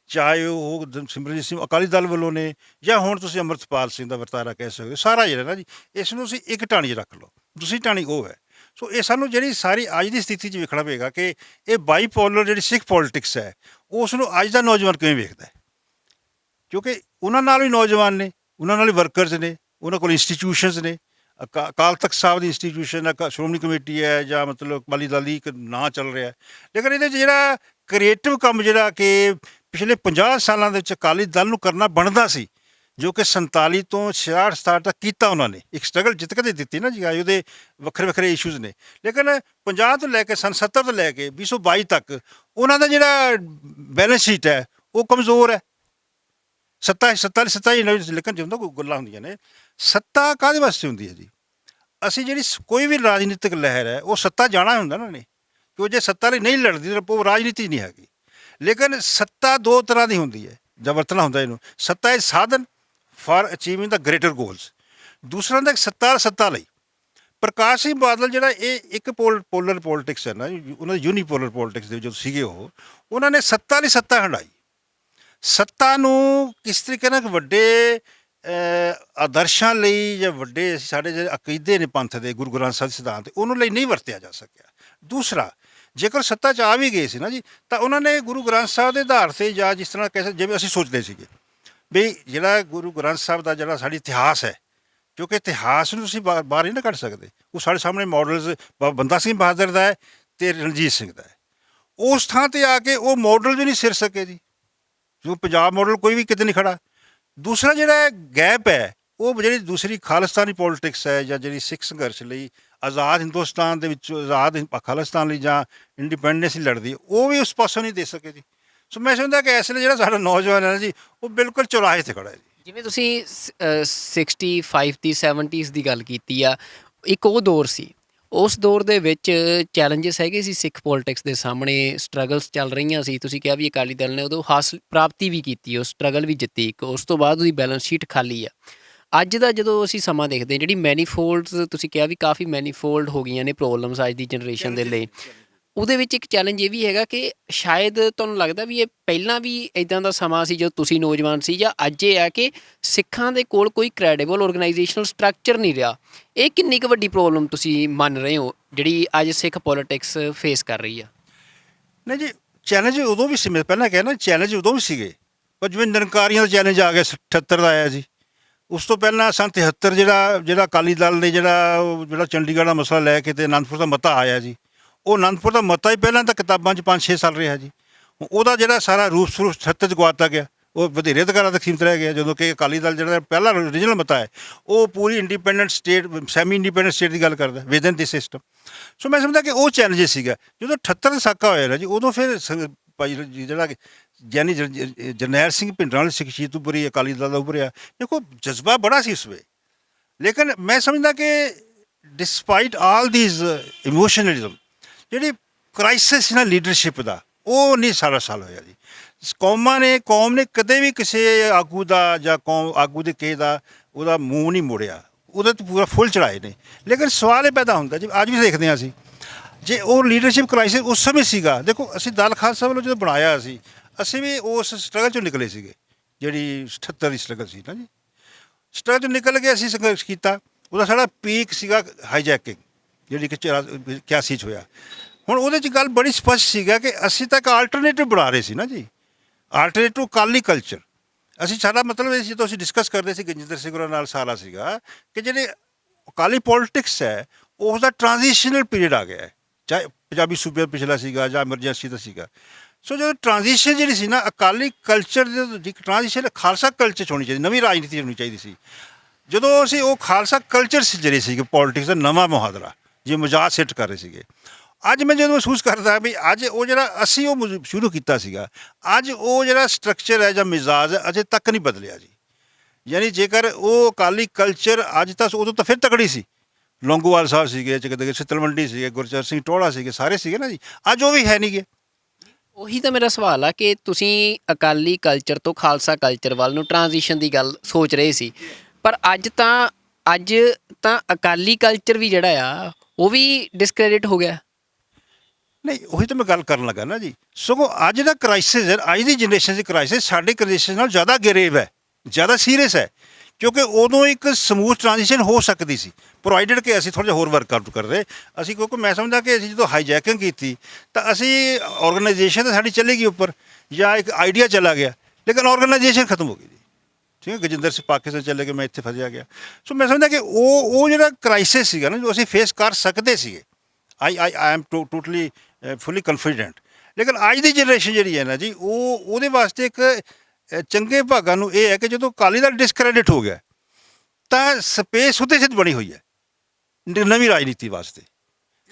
ਚਾਹੇ ਉਹ ਸਿਮਰਨਜੀਤ ਸਿੰਘ ਅਕਾਲੀ ਦਲ ਵੱਲੋਂ ਨੇ, ਜਾਂ ਹੁਣ ਤੁਸੀਂ ਅੰਮ੍ਰਿਤਪਾਲ ਸਿੰਘ ਦਾ ਵਰਤਾਰਾ ਕਹਿ ਸਕਦੇ ਹੋ, ਸਾਰਾ ਜਿਹੜਾ ਨਾ ਜੀ ਇਸ ਨੂੰ ਅਸੀਂ ਇੱਕ ਟਾਣੀ 'ਚ ਰੱਖ ਲਓ, ਦੂਸਰੀ ਟਾਣੀ ਉਹ ਹੈ। ਸੋ ਇਹ ਸਾਨੂੰ ਜਿਹੜੀ ਸਾਰੀ ਅੱਜ ਦੀ ਸਥਿਤੀ 'ਚ ਵੇਖਣਾ ਪਏਗਾ ਕਿ ਇਹ ਬਾਈਪੋਲਰ ਜਿਹੜੀ ਸਿੱਖ ਪੋਲੀਟਿਕਸ ਹੈ ਉਸ ਨੂੰ ਅੱਜ ਦਾ ਨੌਜਵਾਨ ਕਿਵੇਂ ਵੇਖਦਾ ਹੈ। ਕਿਉਂਕਿ ਉਹਨਾਂ ਨਾਲ ਵੀ ਨੌਜਵਾਨ ਨੇ, ਉਹਨਾਂ ਨਾਲ ਵੀ ਵਰਕਰਸ ਨੇ, ਉਹਨਾਂ ਕੋਲ ਇੰਸਟੀਟਿਊਸ਼ਨਸ ਨੇ। ਅਕਾਲ ਤਖਤ ਸਾਹਿਬ ਦੀ ਇੰਸਟੀਟਿਊਸ਼ਨ, ਸ਼੍ਰੋਮਣੀ ਕਮੇਟੀ ਹੈ, ਜਾਂ ਮਤਲਬ ਅਕਾਲੀ ਦਲ ਦੀ ਇੱਕ ਨਾਂ ਚੱਲ ਰਿਹਾ। ਲੇਕਿਨ ਇਹਦੇ 'ਚ ਜਿਹੜਾ ਕ੍ਰੀਏਟਿਵ ਕੰਮ ਜਿਹੜਾ ਕਿ ਪਿਛਲੇ 50 ਸਾਲਾਂ ਦੇ ਵਿੱਚ ਅਕਾਲੀ ਦਲ ਨੂੰ ਕਰਨਾ ਬਣਦਾ ਸੀ, ਜੋ ਕਿ 47 ਤੋਂ 66-67 ਤੱਕ ਕੀਤਾ ਉਹਨਾਂ ਨੇ, ਇੱਕ ਸਟਰਗਲ ਜਿੱਤ ਕੇ ਦਿੱਤੀ ਨਾ ਜੀ। ਉਹਦੇ ਵੱਖਰੇ ਵੱਖਰੇ ਇਸ਼ੂਜ਼ ਨੇ, ਲੇਕਿਨ 50 ਤੋਂ ਲੈ ਕੇ 70 ਤੋਂ ਲੈ ਕੇ 2022 ਤੱਕ ਉਹਨਾਂ ਦਾ ਜਿਹੜਾ ਬੈਲੈਂਸ ਸ਼ੀਟ ਹੈ ਉਹ ਕਮਜ਼ੋਰ ਹੈ। ਸੱਤਾ ਹੀ ਨਹੀਂ, ਲੇਕਿਨ ਜਦੋਂ ਕੋਈ ਗੱਲਾਂ ਹੁੰਦੀਆਂ ਨੇ, ਸੱਤਾ ਕਾਹਦੇ ਵਾਸਤੇ ਹੁੰਦੀ ਹੈ ਜੀ? ਅਸੀਂ ਜਿਹੜੀ ਕੋਈ ਵੀ ਰਾਜਨੀਤਿਕ ਲਹਿਰ ਹੈ, ਉਹ ਸੱਤਾ ਜਾਣਾ ਹੁੰਦਾ ਨਾ ਨੇ, ਕਿ ਜੇ ਸੱਤਾ ਲਈ ਨਹੀਂ ਲੜਦੀ ਤਾਂ ਉਹ ਰਾਜਨੀਤੀ ਨਹੀਂ ਹੈਗੀ। ਲੇਕਿਨ ਸੱਤਾ ਦੋ ਤਰ੍ਹਾਂ ਦੀ ਹੁੰਦੀ ਹੈ ਜਾਂ ਵਰਤਣਾ ਹੁੰਦਾ ਇਹਨੂੰ। ਸੱਤਾ ਇਜ਼ ਸਾਧਨ for achieving the greater goals. ਦੂਸਰਾ ਹੁੰਦਾ ਸੱਤਾ ਲਈ। ਪ੍ਰਕਾਸ਼ ਸਿੰਘ ਬਾਦਲ ਜਿਹੜਾ ਇਹ ਇੱਕ ਪੋਲਰ ਪੋਲਿਟਿਕਸ ਹੈ ਨਾ, ਉਹਨਾਂ ਦੀ ਯੂਨੀਪੋਲਰ ਪੋਲਿਟਿਕਸ ਦੇ ਵਿੱਚ ਸੀਗੇ ਉਹਨਾਂ ਨੇ ਸੱਤਾ ਲਈ ਸੱਤਾ ਹੰਢਾਈ। ਸੱਤਾ ਨੂੰ ਕਿਸ ਤਰੀਕੇ ਨਾਲ ਵੱਡੇ ਆਦਰਸ਼ਾਂ ਲਈ ਜਾਂ ਵੱਡੇ ਸਾਡੇ ਜਿਹੜੇ ਅਕੀਦੇ ਨੇ ਪੰਥ ਦੇ, ਗੁਰੂ ਗ੍ਰੰਥ ਸਾਹਿਬ ਦੇ ਸਿਧਾਂਤ, ਉਹਨਾਂ ਲਈ ਨਹੀਂ ਵਰਤਿਆ ਜਾ ਸਕਿਆ। ਦੂਸਰਾ, ਜੇਕਰ ਸੱਤਾ 'ਚ ਆ ਵੀ ਗਏ ਸੀ ਨਾ ਜੀ, ਤਾਂ ਉਹਨਾਂ ਨੇ ਗੁਰੂ ਗ੍ਰੰਥ ਸਾਹਿਬ ਦੇ ਆਧਾਰ 'ਤੇ, ਜਾਂ ਜਿਸ ਤਰ੍ਹਾਂ ਕਹਿ ਜਿਵੇਂ ਅਸੀਂ ਸੋਚਦੇ ਸੀਗੇ ਵੀ ਜਿਹੜਾ ਗੁਰੂ ਗ੍ਰੰਥ ਸਾਹਿਬ ਦਾ ਜਿਹੜਾ ਸਾਡਾ ਇਤਿਹਾਸ ਹੈ, ਕਿਉਂਕਿ ਇਤਿਹਾਸ ਨੂੰ ਤੁਸੀਂ ਬਾਹਰ ਨਹੀਂ ਨਾ ਕੱਢ ਸਕਦੇ, ਉਹ ਸਾਡੇ ਸਾਹਮਣੇ ਮਾਡਲਸ ਬੰਦਾ ਸਿੰਘ ਬਹਾਦਰ ਦਾ ਹੈ ਅਤੇ ਰਣਜੀਤ ਸਿੰਘ ਦਾ ਹੈ। ਉਸ ਥਾਂ 'ਤੇ ਆ ਕੇ ਉਹ ਮਾਡਲ ਵੀ ਨਹੀਂ ਸਿਰ ਸਕੇ ਜੀ, ਜੋ ਪੰਜਾਬ ਮਾਡਲ ਕੋਈ ਵੀ ਕਿਤੇ ਨਹੀਂ ਖੜਾ। ਦੂਸਰਾ ਜਿਹੜਾ ਗੈਪ ਹੈ, ਉਹ ਜਿਹੜੀ ਦੂਸਰੀ ਖਾਲਿਸਤਾਨੀ ਪੋਲਿਟਿਕਸ ਹੈ, ਜਾਂ ਜਿਹੜੀ ਸਿੱਖ ਸੰਘਰਸ਼ ਲਈ ਆਜ਼ਾਦ ਹਿੰਦੁਸਤਾਨ ਦੇ ਵਿੱਚ ਆਜ਼ਾਦ ਖਾਲਿਸਤਾਨ ਲਈ ਜਾਂ ਇੰਡੀਪੈਂਡੈਂਸ ਲਈ ਲੜਦੀ, ਉਹ ਵੀ ਉਸ ਪਾਸੋਂ ਨਹੀਂ ਦੇ ਸਕੇ ਜੀ। ਸੋ ਮੈਂ ਸਮਝਦਾ ਕਿ ਇਸ ਲਈ ਜਿਹੜਾ ਸਾਡਾ ਨੌਜਵਾਨ ਹੈ ਜੀ, ਉਹ ਬਿਲਕੁਲ ਚੌਰਾਹੇ 'ਤੇ ਖੜਾ ਹੈ ਜੀ। ਜਿਵੇਂ ਤੁਸੀਂ 65 ਦੀ 70s ਦੀ ਗੱਲ ਕੀਤੀ ਆ, ਇੱਕ ਉਹ ਦੌਰ ਸੀ, ਉਸ ਦੌਰ ਦੇ ਵਿੱਚ ਚੈਲੰਜਸ ਹੈਗੇ ਸੀ ਸਿੱਖ ਪੋਲਿਟਿਕਸ ਦੇ ਸਾਹਮਣੇ, ਸਟਰਗਲਸ ਚੱਲ ਰਹੀਆਂ ਸੀ। ਤੁਸੀਂ ਕਿਹਾ ਵੀ ਅਕਾਲੀ ਦਲ ਨੇ ਉਦੋਂ ਹਾਸਲ ਪ੍ਰਾਪਤੀ ਵੀ ਕੀਤੀ, ਉਹ ਸਟਰਗਲ ਵੀ ਜਿੱਤੀ ਇੱਕ, ਉਸ ਤੋਂ ਬਾਅਦ ਉਹਦੀ ਬੈਲੈਂਸ ਸ਼ੀਟ ਖਾਲੀ ਆ। ਅੱਜ ਦਾ ਜਦੋਂ ਅਸੀਂ ਸਮਾਂ ਦੇਖਦੇ ਹਾਂ, ਜਿਹੜੀ ਮੈਨੀਫੋਲਡਸ ਤੁਸੀਂ ਕਿਹਾ ਵੀ ਕਾਫੀ ਮੈਨੀਫੋਲਡ ਹੋ ਗਈਆਂ ਨੇ ਪ੍ਰੋਬਲਮਸ ਅੱਜ ਦੀ ਜਨਰੇਸ਼ਨ ਦੇ ਲਈ, ਉਹਦੇ ਵਿੱਚ ਇੱਕ ਚੈਲੰਜ ਇਹ ਵੀ ਹੈਗਾ ਕਿ ਸ਼ਾਇਦ ਤੁਹਾਨੂੰ ਲੱਗਦਾ ਵੀ ਇਹ ਪਹਿਲਾਂ ਵੀ ਇੱਦਾਂ ਦਾ ਸਮਾਂ ਸੀ ਜਦੋਂ ਤੁਸੀਂ ਨੌਜਵਾਨ ਸੀ, ਜਾਂ ਅੱਜ ਇਹ ਹੈ ਕਿ ਸਿੱਖਾਂ ਦੇ ਕੋਲ ਕੋਈ ਕ੍ਰੈਡੀਬਲ ਆਰਗੇਨਾਈਜੇਸ਼ਨਲ ਸਟਰਕਚਰ ਨਹੀਂ ਰਿਹਾ? ਇਹ ਕਿੰਨੀ ਕੁ ਵੱਡੀ ਪ੍ਰੋਬਲਮ ਤੁਸੀਂ ਮੰਨ ਰਹੇ ਹੋ ਜਿਹੜੀ ਅੱਜ ਸਿੱਖ ਪੋਲਿਟਿਕਸ ਫੇਸ ਕਰ ਰਹੀ ਆ? ਨਹੀਂ ਜੀ, ਚੈਲੰਜ ਉਦੋਂ ਵੀ ਸੀ, ਮੈਂ ਪਹਿਲਾਂ ਕਿਹਾ ਨਾ, ਚੈਲੰਜ ਉਦੋਂ ਵੀ ਸੀਗੇ, ਪਰ ਜਿਵੇਂ ਨਿਰੰਕਾਰੀਆਂ ਦਾ ਚੈਲੰਜ ਆ ਗਿਆ 78 ਦਾ ਆਇਆ ਜੀ। ਉਸ ਤੋਂ ਪਹਿਲਾਂ ਸੰਨ 73 ਜਿਹੜਾ ਅਕਾਲੀ ਦਲ ਨੇ ਜਿਹੜਾ ਚੰਡੀਗੜ੍ਹ ਦਾ ਮਸਲਾ ਲੈ ਕੇ ਤੇ ਅਨੰਦਪੁਰ ਦਾ ਮਤਾ ਆਇਆ ਜੀ, ਉਹ ਅਨੰਦਪੁਰ ਦਾ ਮਤਾ ਹੀ ਪਹਿਲਾਂ ਤਾਂ ਕਿਤਾਬਾਂ 'ਚ 5-6 ਸਾਲ ਰਿਹਾ ਜੀ। ਉਹਦਾ ਜਿਹੜਾ ਸਾਰਾ ਰੂਪ ਸਰੂਪ 78 'ਚ ਗਵਾਤਾ ਗਿਆ, ਉਹ ਵਧੇਰੇ ਅਧਿਕਾਰਾਂ ਤੱਕ ਸੀਮਤ ਰਹਿ ਗਿਆ। ਜਦੋਂ ਕਿ ਅਕਾਲੀ ਦਲ ਜਿਹੜਾ ਪਹਿਲਾ ਓਰੀਜਨਲ ਮਤਾ ਹੈ, ਉਹ ਪੂਰੀ independent state, semi independent state ਦੀ ਗੱਲ ਕਰਦਾ ਵਿਦਨ ਦੀ ਸਿਸਟਮ। ਸੋ ਮੈਂ ਸਮਝਦਾ ਕਿ ਉਹ ਚੈਲੰਜਿਸ ਸੀਗਾ। ਜਦੋਂ 78 ਦਾ ਸਾਕਾ ਹੋਇਆ ਨਾ ਜੀ, ਉਦੋਂ ਫਿਰ ਭਾਈ ਜਿਹੜਾ ਗਿਆਨੀ ਜਰਨੈਲ ਸਿੰਘ ਭਿੰਡਰਾਂ ਵਾਲੀ ਸ਼ਖਸੀਅਤ ਉੱਭਰੀ, ਅਕਾਲੀ ਦਲ ਦਾ ਉੱਭਰਿਆ। ਦੇਖੋ ਜਜ਼ਬਾ ਬੜਾ ਸੀ ਉਸ ਵੇ, ਲੇਕਿਨ ਮੈਂ ਸਮਝਦਾ ਕਿ ਡਿਸਪਾਈਟ ਆਲ ਦੀਜ਼ ਇਮੋਸ਼ਨਲਿਜ਼ਮ, ਜਿਹੜੀ ਕ੍ਰਾਈਸਿਸ ਨਾ ਲੀਡਰਸ਼ਿਪ ਦਾ, ਉਹ ਨਹੀਂ ਸਾਰਾ ਸਾਲ ਹੋਇਆ ਜੀ। ਕੌਮ ਨੇ ਕਦੇ ਵੀ ਕਿਸੇ ਆਗੂ ਦਾ ਜਾਂ ਆਗੂ ਦੇ ਕਿਸੇ ਦਾ ਉਹਦਾ ਮੂੰਹ ਨਹੀਂ ਮੋੜਿਆ, ਉਹਦੇ 'ਤੇ ਪੂਰਾ ਫੁੱਲ ਚੜਾਏ ਨੇ। ਲੇਕਿਨ ਸਵਾਲ ਇਹ ਪੈਦਾ ਹੁੰਦਾ ਜੀ, ਅੱਜ ਵੀ ਦੇਖਦੇ ਹਾਂ ਅਸੀਂ, ਜੇ ਉਹ ਲੀਡਰਸ਼ਿਪ ਕ੍ਰਾਈਸਿਸ ਉਸ ਸਮੇਂ ਸੀਗਾ। ਦੇਖੋ ਅਸੀਂ ਦਲ ਖਾਲਸਾ ਵੱਲੋਂ ਜਦੋਂ ਬਣਾਇਆ ਅਸੀਂ ਵੀ ਉਸ ਸਟਰਗਲ 'ਚੋਂ ਨਿਕਲੇ ਸੀਗੇ, ਜਿਹੜੀ 78 ਦੀ ਸਟਰਗਲ ਸੀ ਨਾ ਜੀ। ਸਟਰਗਲ 'ਚੋਂ ਨਿਕਲ ਕੇ ਅਸੀਂ ਸੰਘਰਸ਼ ਕੀਤਾ। ਉਹਦਾ ਸਾਡਾ ਪੀਕ ਸੀਗਾ ਹਾਈਜੈਕਿੰਗ, ਜਿਹੜੀ ਕਿ 81 'ਚ ਹੋਇਆ। ਹੁਣ ਉਹਦੇ 'ਚ ਗੱਲ ਬੜੀ ਸਪਸ਼ਟ ਸੀਗਾ ਕਿ ਅਸੀਂ ਤਾਂ ਇੱਕ ਆਲਟਰਨੇਟਿਵ ਬਣਾ ਰਹੇ ਸੀ ਨਾ ਜੀ, ਆਲਟਰਨੇਟਿਵ ਅਕਾਲੀ ਕਲਚਰ। ਸਾਡਾ ਮਤਲਬ ਇਹ ਜਦੋਂ ਅਸੀਂ ਡਿਸਕਸ ਕਰਦੇ ਸੀ ਗਜਿੰਦਰ ਸਿੰਘ ਹੋਰਾਂ ਨਾਲ ਸਾਰਾ ਸੀਗਾ ਕਿ ਜਿਹੜੇ ਅਕਾਲੀ ਪੋਲਿਟਿਕਸ ਹੈ, ਉਸ ਦਾ ਟ੍ਰਾਂਜੀਸ਼ਨਲ ਪੀਰੀਅਡ ਆ ਗਿਆ ਹੈ, ਚਾਹੇ ਪੰਜਾਬੀ ਸੂਬੇ ਪਿਛਲਾ ਸੀਗਾ ਜਾਂ ਐਮਰਜੈਂਸੀ ਦਾ ਸੀਗਾ। ਸੋ ਜਦੋਂ ਟ੍ਰਾਂਜੀਸ਼ਨ ਜਿਹੜੀ ਸੀ ਨਾ, ਅਕਾਲੀ ਕਲਚਰ ਦੀ ਟ੍ਰਾਂਜੀਸ਼ਨ ਖਾਲਸਾ ਕਲਚਰ 'ਚ ਹੋਣੀ ਚਾਹੀਦੀ, ਨਵੀਂ ਰਾਜਨੀਤੀ ਹੋਣੀ ਚਾਹੀਦੀ ਸੀ। ਜਦੋਂ ਅਸੀਂ ਉਹ ਖਾਲਸਾ ਕਲਚਰ ਜਿਹੜੇ ਸੀਗੇ ਪੋਲਿਟਿਕਸ ਦਾ ਨਵਾਂ ਮੁਹਾਦਰਾ ਜੇ ਮਜ਼ਾਕ ਸੈੱਟ ਕਰ ਰਹੇ ਸੀਗੇ, ਅੱਜ ਮੈਂ ਜਦੋਂ ਮਹਿਸੂਸ ਕਰਦਾ ਵੀ ਅੱਜ ਉਹ ਜਿਹੜਾ ਅਸੀਂ ਉਹ ਸ਼ੁਰੂ ਕੀਤਾ ਸੀਗਾ, ਅੱਜ ਉਹ ਜਿਹੜਾ ਸਟਰਕਚਰ ਹੈ ਜਾਂ ਮਿਜ਼ਾਜ ਹੈ, ਅਜੇ ਤੱਕ ਨਹੀਂ ਬਦਲਿਆ ਜੀ। ਯਾਨੀ ਜੇਕਰ ਉਹ ਅਕਾਲੀ ਕਲਚਰ ਅੱਜ ਤੱਕ, ਉਦੋਂ ਤਾਂ ਫਿਰ ਤਕੜੀ ਸੀ, ਲੌਂਗੋਵਾਲ ਸਾਹਿਬ ਸੀਗੇ, ਸਿੱਤਲਵੰਡੀ ਸੀਗੇ, ਗੁਰਚਰਨ ਸਿੰਘ ਟੋੜਾ ਸੀਗੇ, ਸਾਰੇ ਸੀਗੇ ਨਾ ਜੀ। ਅੱਜ ਉਹ ਵੀ ਹੈ ਨਹੀਂ ਗੇ। ਉਹੀ ਤਾਂ ਮੇਰਾ ਸਵਾਲ ਆ ਕਿ ਤੁਸੀਂ ਅਕਾਲੀ ਕਲਚਰ ਤੋਂ ਖਾਲਸਾ ਕਲਚਰ ਵੱਲ ਨੂੰ ਟ੍ਰਾਂਜੀਸ਼ਨ ਦੀ ਗੱਲ ਸੋਚ ਰਹੇ ਸੀ, ਪਰ ਅੱਜ ਤਾਂ ਅਕਾਲੀ ਕਲਚਰ ਵੀ ਜਿਹੜਾ ਆ ਉਹ ਵੀ ਡਿਸਕ੍ਰੈਡਿਟ ਹੋ ਗਿਆ। ਨਹੀਂ, ਉਹੀ ਤਾਂ ਮੈਂ ਗੱਲ ਕਰਨ ਲੱਗਾ ਨਾ ਜੀ। ਸਗੋਂ ਅੱਜ ਦਾ ਕ੍ਰਾਈਸਿਸ ਹੈ, ਅੱਜ ਦੀ ਜਨਰੇਸ਼ਨ ਦੀ ਕ੍ਰਾਈਸਿਸ ਸਾਡੇ ਕ੍ਰਾਈਸਿਸ ਨਾਲ ਜ਼ਿਆਦਾ ਗਰੇਵ ਹੈ, ਜ਼ਿਆਦਾ ਸੀਰੀਅਸ ਹੈ, ਕਿਉਂਕਿ ਉਦੋਂ ਇੱਕ ਸਮੂਥ ਟ੍ਰਾਂਜੀਸ਼ਨ ਹੋ ਸਕਦੀ ਸੀ, ਪ੍ਰੋਵਾਈਡਡ ਕਿ ਅਸੀਂ ਥੋੜ੍ਹਾ ਜਿਹਾ ਹੋਰ ਵਰਕ ਆਊਟ ਕਰਦੇ ਅਸੀਂ। ਕਿਉਂਕਿ ਮੈਂ ਸਮਝਦਾ ਕਿ ਅਸੀਂ ਜਦੋਂ ਹਾਈਜੈਕਿੰਗ ਕੀਤੀ ਤਾਂ ਅਸੀਂ ਔਰਗਨਾਈਜੇਸ਼ਨ ਤਾਂ ਸਾਡੀ ਚੱਲੇਗੀ ਉੱਪਰ, ਜਾਂ ਇੱਕ ਆਈਡੀਆ ਚਲਾ ਗਿਆ, ਲੇਕਿਨ ਔਰਗਨਾਈਜੇਸ਼ਨ ਖਤਮ ਹੋ ਗਈ ਜੀ। ਠੀਕ ਹੈ, ਗਜਿੰਦਰ ਸਿੰਘ ਪਾਕਿਸਤਾਨ ਚਲੇ ਗਏ, ਮੈਂ ਇੱਥੇ ਫਸਿਆ ਗਿਆ। ਸੋ ਮੈਂ ਸਮਝਦਾ ਕਿ ਉਹ ਜਿਹੜਾ ਕ੍ਰਾਈਸਿਸ ਸੀਗਾ ਨਾ, ਜੋ ਅਸੀਂ ਫੇਸ ਕਰ ਸਕਦੇ ਸੀਗੇ, ਆਈ ਐਮ ਟੋਟਲੀ ਫੁੱਲੀ ਕਨਫੀਡੈਂਟ। ਲੇਕਿਨ ਅੱਜ ਦੀ ਜਨਰੇਸ਼ਨ ਜਿਹੜੀ ਹੈ ਨਾ ਜੀ, ਉਹਦੇ ਵਾਸਤੇ ਇੱਕ ਚੰਗੇ ਭਾਗਾਂ ਨੂੰ ਇਹ ਹੈ ਕਿ ਜਦੋਂ ਅਕਾਲੀ ਦਲ ਡਿਸਕ੍ਰੈਡਿਟ ਹੋ ਗਿਆ ਤਾਂ ਸਪੇਸ ਉਹਦੇ ਸਿੱਧ ਬਣੀ ਹੋਈ ਹੈ ਨਵੀਂ ਰਾਜਨੀਤੀ ਵਾਸਤੇ।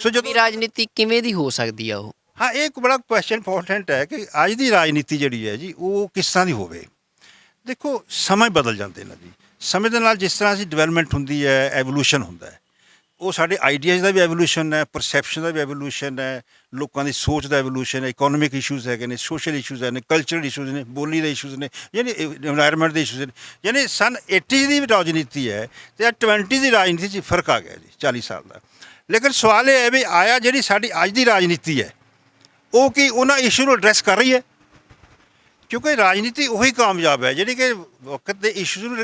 ਸੋ ਜਦੋਂ ਰਾਜਨੀਤੀ ਕਿਵੇਂ ਦੀ ਹੋ ਸਕਦੀ ਆ ਉਹ? ਹਾਂ, ਇਹ ਇੱਕ ਬੜਾ ਕੁਐਸਚਨ ਇੰਪੋਰਟੈਂਟ ਹੈ ਕਿ ਅੱਜ ਦੀ ਰਾਜਨੀਤੀ ਜਿਹੜੀ ਹੈ ਜੀ, ਉਹ ਕਿਸ ਤਰ੍ਹਾਂ ਦੀ ਹੋਵੇ। ਦੇਖੋ ਸਮਾਂ ਬਦਲ ਜਾਂਦੇ ਨੇ ਜੀ। ਸਮੇਂ ਦੇ ਨਾਲ ਜਿਸ ਤਰ੍ਹਾਂ ਅਸੀਂ ਡਿਵੈਲਪਮੈਂਟ ਹੁੰਦੀ ਹੈ, ਐਵੋਲੂਸ਼ਨ ਹੁੰਦਾ ਹੈ, ਉਹ ਸਾਡੇ ਆਈਡੀਆਜ਼ ਦਾ ਵੀ ਐਵੋਲੂਸ਼ਨ ਹੈ, ਪਰਸੈਪਸ਼ਨ ਦਾ ਵੀ ਐਵੋਲੂਸ਼ਨ ਹੈ, ਲੋਕਾਂ ਦੀ ਸੋਚ ਦਾ ਐਵੋਲੂਸ਼ਨ ਹੈ, ਇਕਨੋਮਿਕ ਇਸ਼ੂਜ਼ ਹੈਗੇ ਨੇ, ਸੋਸ਼ਲ ਇਸ਼ੂਜ਼ ਨੇ, ਕਲਚਰਲ ਇਸ਼ੂਜ਼ ਨੇ, ਬੋਲੀ ਦੇ ਇਸ਼ੂਜ਼ ਨੇ, ਯਾਨੀ ਇਨਵਾਇਰਨਮੈਂਟ ਦੇ ਇਸ਼ੂਜ਼ ਨੇ। ਯਾਨੀ ਸਨ 80 ਦੀ ਰਾਜਨੀਤੀ ਹੈ ਅਤੇ 20 ਦੀ ਰਾਜਨੀਤੀ 'ਚ ਫਰਕ ਆ ਗਿਆ ਜੀ 40 ਸਾਲ ਦਾ। ਲੇਕਿਨ ਸਵਾਲ ਇਹ ਹੈ ਵੀ ਆਇਆ ਜਿਹੜੀ ਸਾਡੀ ਅੱਜ ਦੀ ਰਾਜਨੀਤੀ ਹੈ ਉਹ ਕੀ ਉਹਨਾਂ ਇਸ਼ੂ ਨੂੰ ਐਡਰੈਸ ਕਰ ਰਹੀ ਹੈ? ਕਿਉਂਕਿ ਰਾਜਨੀਤੀ ਉਹੀ ਕਾਮਯਾਬ ਹੈ ਜਿਹੜੀ ਕਿ ਵਕਤ ਦੇ ਇਸ਼ੂਜ਼ ਨੂੰ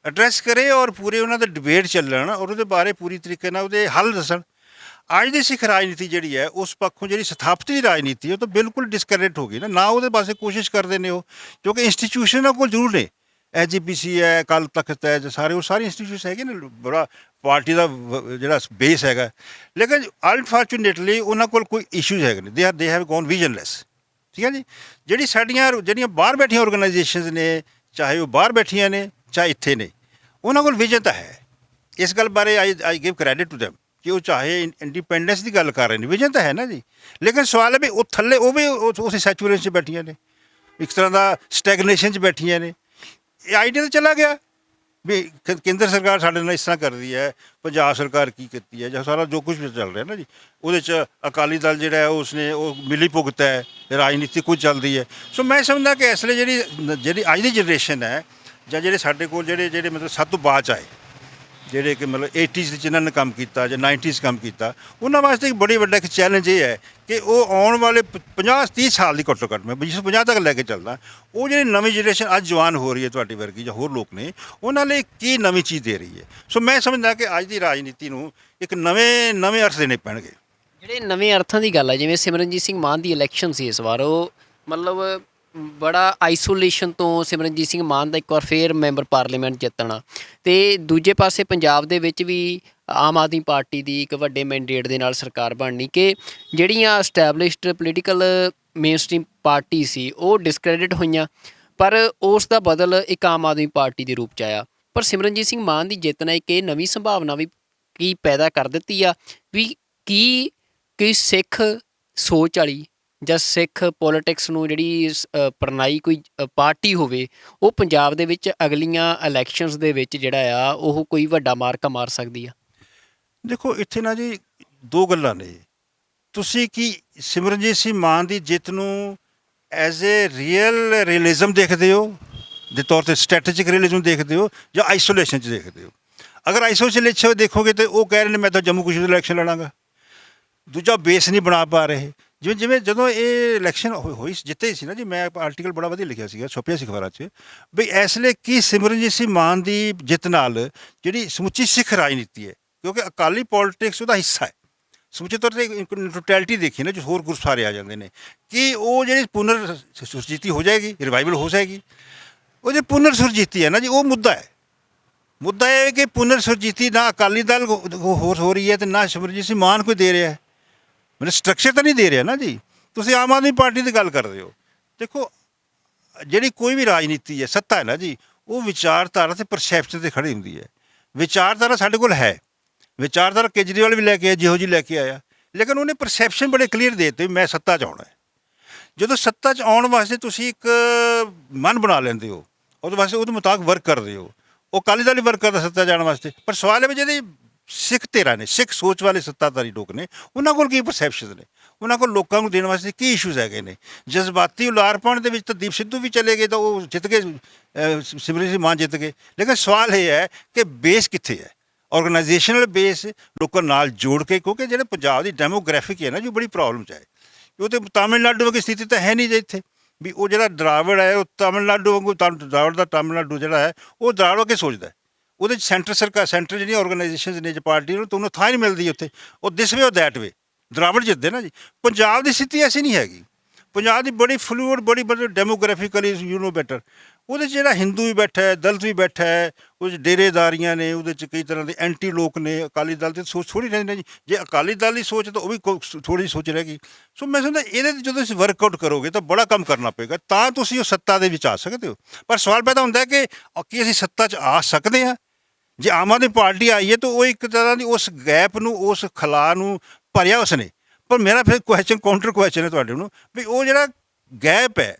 ਐਡਰੈਸ ਕਰੇ ਔਰ ਪੂਰੇ ਉਹਨਾਂ ਦੇ ਡਿਬੇਟ ਚੱਲਣ ਔਰ ਉਹਦੇ ਬਾਰੇ ਪੂਰੀ ਤਰੀਕੇ ਨਾਲ ਉਹਦੇ ਹੱਲ ਦੱਸਣ। ਅੱਜ ਦੀ ਸਿੱਖ ਰਾਜਨੀਤੀ ਜਿਹੜੀ ਹੈ ਉਸ ਪੱਖੋਂ ਜਿਹੜੀ ਸਥਾਪਿਤ ਦੀ ਰਾਜਨੀਤੀ ਉਹ ਤਾਂ ਬਿਲਕੁਲ ਡਿਸਕਰੈਡਿਟ ਹੋ ਗਈ ਨਾ ਉਹਦੇ ਪਾਸੇ ਕੋਸ਼ਿਸ਼ ਕਰਦੇ ਨੇ ਉਹ, ਕਿਉਂਕਿ ਇੰਸਟੀਟਿਊਸ਼ਨਾਂ ਕੋਲ ਜ਼ਰੂਰ ਨੇ, ਐਸਜੀਪੀਸੀ ਹੈ, ਅਕਾਲ ਤਖਤ ਹੈ, ਸਾਰੇ ਉਹ ਸਾਰੀ ਇੰਸਟੀਟਿਊਸ਼ਨ ਹੈਗੇ ਨੇ, ਬੜਾ ਪਾਰਟੀ ਦਾ ਜਿਹੜਾ ਬੇਸ ਹੈਗਾ, ਲੇਕਿਨ ਅਨਫੋਰਚੂਨੇਟਲੀ ਉਹਨਾਂ ਕੋਲ ਕੋਈ ਇਸ਼ੂਜ਼ ਹੈਗੇ ਨੇ, ਦੇ ਹੈਵ ਗੋਨ ਵਿਜ਼ਨਲੈਸ। ਠੀਕ ਹੈ ਜੀ। ਜਿਹੜੀਆਂ ਬਾਹਰ ਬੈਠੀਆਂ ਆਰਗੇਨਾਈਜੇਸ਼ਨਸ ਨੇ, ਚਾਹੇ ਉਹ ਬਾਹਰ ਬੈਠੀਆਂ ਨੇ ਚਾਹੇ ਇੱਥੇ ਨੇ, ਉਹਨਾਂ ਕੋਲ ਵਿਜ਼ਨ ਤਾਂ ਹੈ। ਇਸ ਗੱਲ ਬਾਰੇ I give credit to them ਕਿ ਉਹ ਚਾਹੇ ਇੰਡੀਪੈਂਡੈਂਸ ਦੀ ਗੱਲ ਕਰ ਰਹੇ ਨੇ, ਵਿਜ਼ਨ ਤਾਂ ਹੈ ਨਾ ਜੀ। ਲੇਕਿਨ ਸਵਾਲ ਹੈ ਵੀ ਉਹ ਥੱਲੇ ਉਹ ਵੀ ਉਸ ਸੈਚੂਰੇਸ਼ਨ 'ਚ ਬੈਠੀਆਂ ਨੇ, ਇੱਕ ਤਰ੍ਹਾਂ ਦਾ ਸਟੈਗਨੇਸ਼ਨ 'ਚ ਬੈਠੀਆਂ ਨੇ। ਇਹ ਆਈਡੀਆ ਤਾਂ ਚਲਾ ਗਿਆ ਵੀ ਕੇਂਦਰ ਸਰਕਾਰ ਸਾਡੇ ਨਾਲ ਇਸ ਤਰ੍ਹਾਂ ਕਰਦੀ ਹੈ, ਪੰਜਾਬ ਸਰਕਾਰ ਕੀ ਕੀਤੀ ਹੈ, ਜਾਂ ਸਾਰਾ ਜੋ ਕੁਝ ਵੀ ਚੱਲ ਰਿਹਾ ਨਾ ਜੀ, ਉਹਦੇ 'ਚ ਅਕਾਲੀ ਦਲ ਜਿਹੜਾ ਹੈ ਉਸਨੇ ਉਹ ਮਿਲੀ ਭੁਗਤ ਹੈ, ਰਾਜਨੀਤੀ ਕੁਝ ਚੱਲਦੀ ਹੈ। ਸੋ ਮੈਂ ਸਮਝਦਾ ਕਿ ਇਸ ਲਈ ਜਿਹੜੀ ਅੱਜ ਦੀ ਜਨਰੇਸ਼ਨ ਹੈ, ਜਾਂ ਜਿਹੜੇ ਸਾਡੇ ਕੋਲ ਜਿਹੜੇ ਮਤਲਬ ਸਭ ਤੋਂ ਬਾਅਦ 'ਚ ਆਏ, ਜਿਹੜੇ ਕਿ ਮਤਲਬ 80s 'ਚ ਜਿਨ੍ਹਾਂ ਨੇ ਕੰਮ ਕੀਤਾ ਜਾਂ 90s ਕੰਮ ਕੀਤਾ, ਉਹਨਾਂ ਵਾਸਤੇ ਇੱਕ ਬੜੀ ਵੱਡਾ ਇੱਕ ਚੈਲੰਜ ਇਹ ਹੈ ਕਿ ਉਹ ਆਉਣ ਵਾਲੇ 50-30 ਸਾਲ ਦੀ ਘੱਟੋ ਘੱਟ, ਮੈਂ 2050 ਤੱਕ ਲੈ ਕੇ ਚੱਲਦਾ, ਉਹ ਜਿਹੜੀ ਨਵੀਂ ਜਨਰੇਸ਼ਨ ਅੱਜ ਜਵਾਨ ਹੋ ਰਹੀ ਹੈ ਤੁਹਾਡੀ ਵਰਗੀ ਜਾਂ ਹੋਰ ਲੋਕ ਨੇ, ਉਹਨਾਂ ਲਈ ਕੀ ਨਵੀਂ ਚੀਜ਼ ਦੇ ਰਹੀ ਹੈ। ਸੋ ਮੈਂ ਸਮਝਦਾ ਕਿ ਅੱਜ ਦੀ ਰਾਜਨੀਤੀ ਨੂੰ ਇੱਕ ਨਵੇਂ ਅਰਥ ਦੇਣੇ ਪੈਣਗੇ। ਜਿਹੜੇ ਨਵੇਂ ਅਰਥਾਂ ਦੀ ਗੱਲ ਹੈ, ਜਿਵੇਂ ਸਿਮਰਨਜੀਤ ਸਿੰਘ ਮਾਨ ਦੀ ਇਲੈਕਸ਼ਨ ਸੀ ਇਸ ਵਾਰ, ਉਹ ਮਤਲਬ ਬੜਾ ਆਈਸੋਲੇਸ਼ਨ ਤੋਂ ਸਿਮਰਨਜੀਤ ਸਿੰਘ ਮਾਨ ਦਾ ਇੱਕ ਵਾਰ ਫੇਰ ਮੈਂਬਰ ਪਾਰਲੀਮੈਂਟ ਜਿੱਤਣਾ, ਅਤੇ ਦੂਜੇ ਪਾਸੇ ਪੰਜਾਬ ਦੇ ਵਿੱਚ ਵੀ ਆਮ ਆਦਮੀ ਪਾਰਟੀ ਦੀ ਇੱਕ ਵੱਡੇ ਮੈਂਡੇਟ ਦੇ ਨਾਲ ਸਰਕਾਰ ਬਣਨੀ, ਕਿ ਜਿਹੜੀਆਂ established political mainstream party ਸੀ ਉਹ ਡਿਸਕ੍ਰੈਡਿਟ ਹੋਈਆਂ, ਪਰ ਉਸ ਦਾ ਬਦਲ ਇੱਕ ਆਮ ਆਦਮੀ ਪਾਰਟੀ ਦੇ ਰੂਪ 'ਚ ਆਇਆ। ਪਰ ਸਿਮਰਨਜੀਤ ਸਿੰਘ ਮਾਨ ਦੀ ਜਿੱਤ ਨੇ ਇੱਕ ਇਹ ਨਵੀਂ ਸੰਭਾਵਨਾ ਵੀ ਕੀ ਪੈਦਾ ਕਰ ਦਿੱਤੀ ਆ ਵੀ ਕੀ ਸਿੱਖ ਸੋਚ ਵਾਲੀ ਜਾਂ ਸਿੱਖ ਪੋਲੀਟਿਕਸ ਨੂੰ ਜਿਹੜੀ ਪ੍ਰਣਾਈ ਕੋਈ ਪਾਰਟੀ ਹੋਵੇ, ਉਹ ਪੰਜਾਬ ਦੇ ਵਿੱਚ ਅਗਲੀਆਂ ਇਲੈਕਸ਼ਨਸ ਦੇ ਵਿੱਚ ਜਿਹੜਾ ਆ ਉਹ ਕੋਈ ਵੱਡਾ ਮਾਰਕਾ ਮਾਰ ਸਕਦੀ ਆ। ਦੇਖੋ ਇੱਥੇ ਨਾ ਜੀ ਦੋ ਗੱਲਾਂ ਨੇ। ਤੁਸੀਂ ਕੀ ਸਿਮਰਨਜੀਤ ਸਿੰਘ ਮਾਨ ਦੀ ਜਿੱਤ ਨੂੰ ਐਜ਼ ਏ ਰੀਅਲਿਜ਼ਮ ਦੇਖਦੇ ਹੋ, ਦੇ ਤੌਰ 'ਤੇ ਸਟ੍ਰੈਟੇਜਿਕ ਰੀਅਲਿਜ਼ਮ ਦੇਖਦੇ ਹੋ, ਜਾਂ ਆਈਸੋਲੇਸ਼ਨ 'ਚ ਦੇਖਦੇ ਹੋ? ਅਗਰ ਆਈਸੋਲੇਸ਼ਨ ਦੇਖੋਗੇ ਤਾਂ ਉਹ ਕਹਿ ਰਹੇ ਨੇ ਮੈਂ ਤਾਂ ਜੰਮੂ ਕਸ਼ਮੀਰ ਇਲੈਕਸ਼ਨ ਲੜਾਂਗਾ। ਦੂਜਾ ਬੇਸ ਨਹੀਂ ਬਣਾ ਪਾ ਰਹੇ। ਜਿਵੇਂ ਜਦੋਂ ਇਹ ਇਲੈਕਸ਼ਨ ਹੋਈ ਜਿੱਤੇ ਸੀ ਨਾ ਜੀ, ਮੈਂ ਆਰਟੀਕਲ ਬੜਾ ਵਧੀਆ ਲਿਖਿਆ ਸੀਗਾ, ਛਪਿਆ ਸੀ ਅਖਬਾਰਾਂ 'ਚ, ਬਈ ਇਸ ਲਈ ਕੀ ਸਿਮਰਨਜੀਤ ਸਿੰਘ ਮਾਨ ਦੀ ਜਿੱਤ ਨਾਲ ਜਿਹੜੀ ਸਮੁੱਚੀ ਸਿੱਖ ਰਾਜਨੀਤੀ ਹੈ, ਕਿਉਂਕਿ ਅਕਾਲੀ ਪੋਲੀਟਿਕਸ ਉਹਦਾ ਹਿੱਸਾ ਹੈ, ਸਮੁੱਚੇ ਤੌਰ 'ਤੇ ਟੋਟੈਲਿਟੀ ਦੇਖੀ ਨਾ, ਜੋ ਹੋਰ ਗਰੁੱਪ ਸਾਰੇ ਆ ਜਾਂਦੇ ਨੇ, ਕਿ ਉਹ ਜਿਹੜੀ ਪੁਨਰ ਸੁਰਜੀਤੀ ਹੋ ਜਾਏਗੀ, ਰਿਵਾਈਵਲ ਹੋ ਜਾਏਗੀ। ਉਹ ਜੇ ਪੁਨਰ ਸੁਰਜੀਤੀ ਹੈ ਨਾ ਜੀ, ਉਹ ਮੁੱਦਾ ਇਹ ਹੈ ਕਿ ਪੁਨਰ ਸੁਰਜੀਤੀ ਨਾ ਅਕਾਲੀ ਦਲ ਹੋਰ ਹੋ ਰਹੀ ਹੈ ਅਤੇ ਨਾ ਸਿਮਰਨਜੀਤ ਸਿੰਘ ਮਾਨ ਕੋਈ ਦੇ ਰਿਹਾ ਹੈ, ਮਤਲਬ ਸਟਰਕਚਰ ਤਾਂ ਨਹੀਂ ਦੇ ਰਿਹਾ ਨਾ ਜੀ। ਤੁਸੀਂ ਆਮ ਆਦਮੀ ਪਾਰਟੀ ਦੀ ਗੱਲ ਕਰਦੇ ਹੋ। ਦੇਖੋ ਜਿਹੜੀ ਕੋਈ ਵੀ ਰਾਜਨੀਤੀ ਹੈ, ਸੱਤਾ ਹੈ ਨਾ ਜੀ, ਉਹ ਵਿਚਾਰਧਾਰਾ ਅਤੇ ਪਰਸੈਪਸ਼ਨ 'ਤੇ ਖੜ੍ਹੀ ਹੁੰਦੀ ਹੈ। ਵਿਚਾਰਧਾਰਾ ਸਾਡੇ ਕੋਲ ਹੈ, ਵਿਚਾਰਧਾਰਾ ਕੇਜਰੀਵਾਲ ਵੀ ਲੈ ਕੇ ਆਇਆ, ਜਿਹੋ ਜਿਹੀ ਲੈ ਕੇ ਆਇਆ, ਲੇਕਿਨ ਉਹਨੇ ਪਰਸੈਪਸ਼ਨ ਬੜੇ ਕਲੀਅਰ ਦੇ ਦਿੱਤੇ, ਮੈਂ ਸੱਤਾ 'ਚ ਆਉਣਾ ਹੈ। ਜਦੋਂ ਸੱਤਾ 'ਚ ਆਉਣ ਵਾਸਤੇ ਤੁਸੀਂ ਇੱਕ ਮਨ ਬਣਾ ਲੈਂਦੇ ਹੋ, ਉਹਦੇ ਵਾਸਤੇ ਉਹਦੇ ਮੁਤਾਬਕ ਵਰਕ ਕਰਦੇ ਹੋ, ਉਹ ਅਕਾਲੀ ਦਲ ਵੀ ਵਰਕ ਕਰਦਾ ਸੱਤਾ ਜਾਣ ਵਾਸਤੇ। ਪਰ ਸਵਾਲ ਹੈ ਵੀ ਜਿਹੜੇ ਸਿੱਖ ਧਿਰਾਂ ਨੇ, ਸਿੱਖ ਸੋਚ ਵਾਲੇ ਸੱਤਾਧਾਰੀ ਲੋਕ ਨੇ, ਉਹਨਾਂ ਕੋਲ ਕੀ ਪਰਸੈਪਸ਼ਨ ਨੇ, ਉਹਨਾਂ ਕੋਲ ਲੋਕਾਂ ਨੂੰ ਦੇਣ ਵਾਸਤੇ ਕੀ ਇਸ਼ੂਜ਼ ਹੈਗੇ ਨੇ। ਜਜ਼ਬਾਤੀ ਉਲਾਰਪਣ ਦੇ ਵਿੱਚ ਤਾਂ ਦੀਪ ਸਿੱਧੂ ਵੀ ਚਲੇ ਗਏ ਤਾਂ ਉਹ ਜਿੱਤ ਗਏ, ਸਿਮਰਨਜੀਤ ਸਿੰਘ ਮਾਨ ਜਿੱਤ ਗਏ, ਲੇਕਿਨ ਸਵਾਲ ਇਹ ਹੈ ਕਿ ਬੇਸ ਕਿੱਥੇ ਹੈ, ਆਰਗੇਨਾਈਜੇਸ਼ਨਲ ਬੇਸ ਲੋਕਾਂ ਨਾਲ ਜੋੜ ਕੇ, ਕਿਉਂਕਿ ਜਿਹੜੇ ਪੰਜਾਬ ਦੀ ਡੈਮੋਗ੍ਰਾਫਿਕ ਹੈ ਨਾ ਜੋ ਬੜੀ ਪ੍ਰੋਬਲਮ 'ਚ ਹੈ। ਉਹ ਤਾਂ ਤਾਮਿਲਨਾਡੂ ਵਰਗੀ ਸਥਿਤੀ ਤਾਂ ਹੈ ਨਹੀਂ ਜੇ ਇੱਥੇ, ਵੀ ਉਹ ਜਿਹੜਾ ਦਰਾਵੜ ਹੈ ਉਹ ਤਾਮਿਲਨਾਡੂ ਵਾਂਗੂ, ਦਰਾਵੜ ਦਾ ਤਾਮਿਲਨਾਡੂ ਜਿਹੜਾ ਹੈ ਉਹ ਦਰਾਵੜ ਵਰਗੇ ਸੋਚਦਾ। ਉਹਦੇ 'ਚ ਸੈਂਟਰ ਜਿਹੜੀਆਂ ਆਰਗੇਨਾਈਜੇਸ਼ਨਸ ਨੇ ਪਾਰਟੀ ਨੂੰ, ਤਾਂ ਉਹਨੂੰ ਥਾਂ ਹੀ ਨਹੀਂ ਮਿਲਦੀ ਉੱਥੇ, ਉਹ ਦਿਸ ਵੇ ਉਹ ਦੈਟ ਵੇ, ਦਰਾਵੜ ਜਿੱਤਦੇ ਨਾ ਜੀ। ਪੰਜਾਬ ਦੀ ਸਥਿਤੀ ਐਸੀ ਨਹੀਂ ਹੈਗੀ। ਪੰਜਾਬ ਦੀ ਬੜੀ ਫਲੂਇਡ, ਬੜੀ ਡੈਮੋਗ੍ਰਾਫਿਕਲੀ ਯੂ ਨੋ ਬੈਟਰ। ਉਹਦੇ 'ਚ ਜਿਹੜਾ ਹਿੰਦੂ ਵੀ ਬੈਠਾ ਹੈ, ਦਲਿਤ ਵੀ ਬੈਠਾ ਹੈ, ਉਹਦੇ 'ਚ ਡੇਰੇਦਾਰੀਆਂ ਨੇ, ਉਹਦੇ 'ਚ ਕਈ ਤਰ੍ਹਾਂ ਦੇ ਐਂਟੀ ਲੋਕ ਨੇ। ਅਕਾਲੀ ਦਲ 'ਤੇ ਸੋਚ ਥੋੜ੍ਹੀ ਰਹਿੰਦੀ ਜੀ, ਜੇ ਅਕਾਲੀ ਦਲ ਦੀ ਸੋਚ ਤਾਂ ਉਹ ਵੀ ਥੋੜ੍ਹੀ ਸੋਚ ਰਹਿ ਗਈ। ਸੋ ਮੈਂ ਸਮਝਦਾ ਇਹਦੇ 'ਤੇ ਜਦੋਂ ਤੁਸੀਂ ਵਰਕਆਊਟ ਕਰੋਗੇ ਤਾਂ ਬੜਾ ਕੰਮ ਕਰਨਾ ਪਏਗਾ, ਤਾਂ ਤੁਸੀਂ ਉਹ ਸੱਤਾ ਦੇ ਵਿੱਚ ਆ ਸਕਦੇ ਹੋ। ਪਰ ਸਵਾਲ ਪੈਦਾ ਹੁੰਦਾ ਕਿ ਅਸੀਂ ਸੱਤਾ 'ਚ ਆ ਸਕਦੇ ਹਾਂ? ਜੇ ਆਮ ਆਦਮੀ ਪਾਰਟੀ ਆਈ ਹੈ ਤਾਂ ਉਹ ਇੱਕ ਤਰ੍ਹਾਂ ਦੀ ਉਸ ਗੈਪ ਨੂੰ, ਉਸ ਖਲਾ ਨੂੰ ਭਰਿਆ ਉਸਨੇ। ਪਰ ਮੇਰਾ ਫਿਰ ਕਾਊਂਟਰ ਕੁਐਸਚਨ ਹੈ ਤੁਹਾਡੇ ਨੂੰ, ਵੀ ਉਹ ਜਿਹੜਾ ਗੈਪ ਹੈ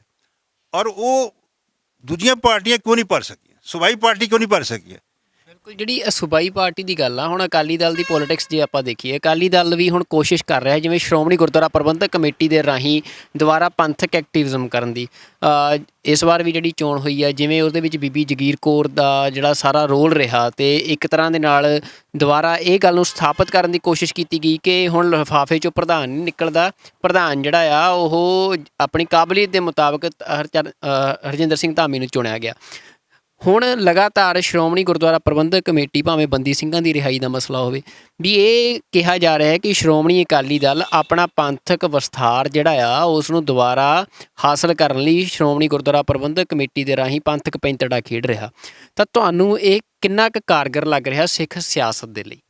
ਔਰ ਉਹ ਦੂਜੀਆਂ ਪਾਰਟੀਆਂ ਕਿਉਂ ਨਹੀਂ ਭਰ ਸਕੀਆਂ, ਸੂਬਾਈ ਪਾਰਟੀ ਕਿਉਂ ਨਹੀਂ ਭਰ ਸਕੀਆਂ? ਬਿਲਕੁਲ, ਜਿਹੜੀ ਸੂਬਾਈ ਪਾਰਟੀ ਦੀ ਗੱਲ ਆ, ਹੁਣ ਅਕਾਲੀ ਦਲ ਦੀ ਪੋਲਿਟਿਕਸ ਜੇ ਆਪਾਂ ਦੇਖੀਏ, ਅਕਾਲੀ ਦਲ ਵੀ ਹੁਣ ਕੋਸ਼ਿਸ਼ ਕਰ ਰਿਹਾ ਜਿਵੇਂ ਸ਼੍ਰੋਮਣੀ ਗੁਰਦੁਆਰਾ ਪ੍ਰਬੰਧਕ ਕਮੇਟੀ ਦੇ ਰਾਹੀਂ ਦੁਬਾਰਾ ਪੰਥਕ ਐਕਟਿਵਿਜ਼ਮ ਕਰਨ ਦੀ। ਇਸ ਵਾਰ ਵੀ ਜਿਹੜੀ ਚੋਣ ਹੋਈ ਹੈ, ਜਿਵੇਂ ਉਹਦੇ ਵਿੱਚ ਬੀਬੀ ਜਗੀਰ ਕੌਰ ਦਾ ਜਿਹੜਾ ਸਾਰਾ ਰੋਲ ਰਿਹਾ, ਤੇ ਇੱਕ ਤਰ੍ਹਾਂ ਦੇ ਨਾਲ ਦੁਬਾਰਾ ਇਹ ਗੱਲ ਨੂੰ ਸਥਾਪਿਤ ਕਰਨ ਦੀ ਕੋਸ਼ਿਸ਼ ਕੀਤੀ ਗਈ ਕਿ ਹੁਣ ਲਿਫਾਫੇ 'ਚੋਂ ਪ੍ਰਧਾਨ ਨਹੀਂ ਨਿਕਲਦਾ, ਪ੍ਰਧਾਨ ਜਿਹੜਾ ਆ ਉਹ ਆਪਣੀ ਕਾਬਲੀਅਤ ਦੇ ਮੁਤਾਬਕ ਹਰਜਿੰਦਰ ਸਿੰਘ ਧਾਮੀ ਨੂੰ ਚੁਣਿਆ ਗਿਆ। ਹੁਣ ਲਗਾਤਾਰ ਸ਼੍ਰੋਮਣੀ ਗੁਰਦੁਆਰਾ ਪ੍ਰਬੰਧਕ ਕਮੇਟੀ, ਭਾਵੇਂ ਬੰਦੀ ਸਿੰਘਾਂ ਦੀ ਰਿਹਾਈ ਦਾ ਮਸਲਾ ਹੋਵੇ, ਵੀ ਇਹ ਕਿਹਾ ਜਾ ਰਿਹਾ ਹੈ ਕਿ ਸ਼੍ਰੋਮਣੀ ਅਕਾਲੀ ਦਲ ਆਪਣਾ ਪੰਥਕ ਵਿਸਥਾਰ ਜਿਹੜਾ ਆ ਉਸ ਨੂੰ ਦੁਬਾਰਾ ਹਾਸਲ ਕਰਨ ਲਈ ਸ਼੍ਰੋਮਣੀ ਗੁਰਦੁਆਰਾ ਪ੍ਰਬੰਧਕ ਕਮੇਟੀ ਦੇ ਰਾਹੀਂ ਪੰਥਕ ਪੈਂਤੜਾ ਖੇਡ ਰਿਹਾ। ਤਾਂ ਤੁਹਾਨੂੰ ਇਹ ਕਿੰਨਾ ਕੁ ਕਾਰਗਰ ਲੱਗ ਰਿਹਾ ਸਿੱਖ ਸਿਆਸਤ ਦੇ ਲਈ?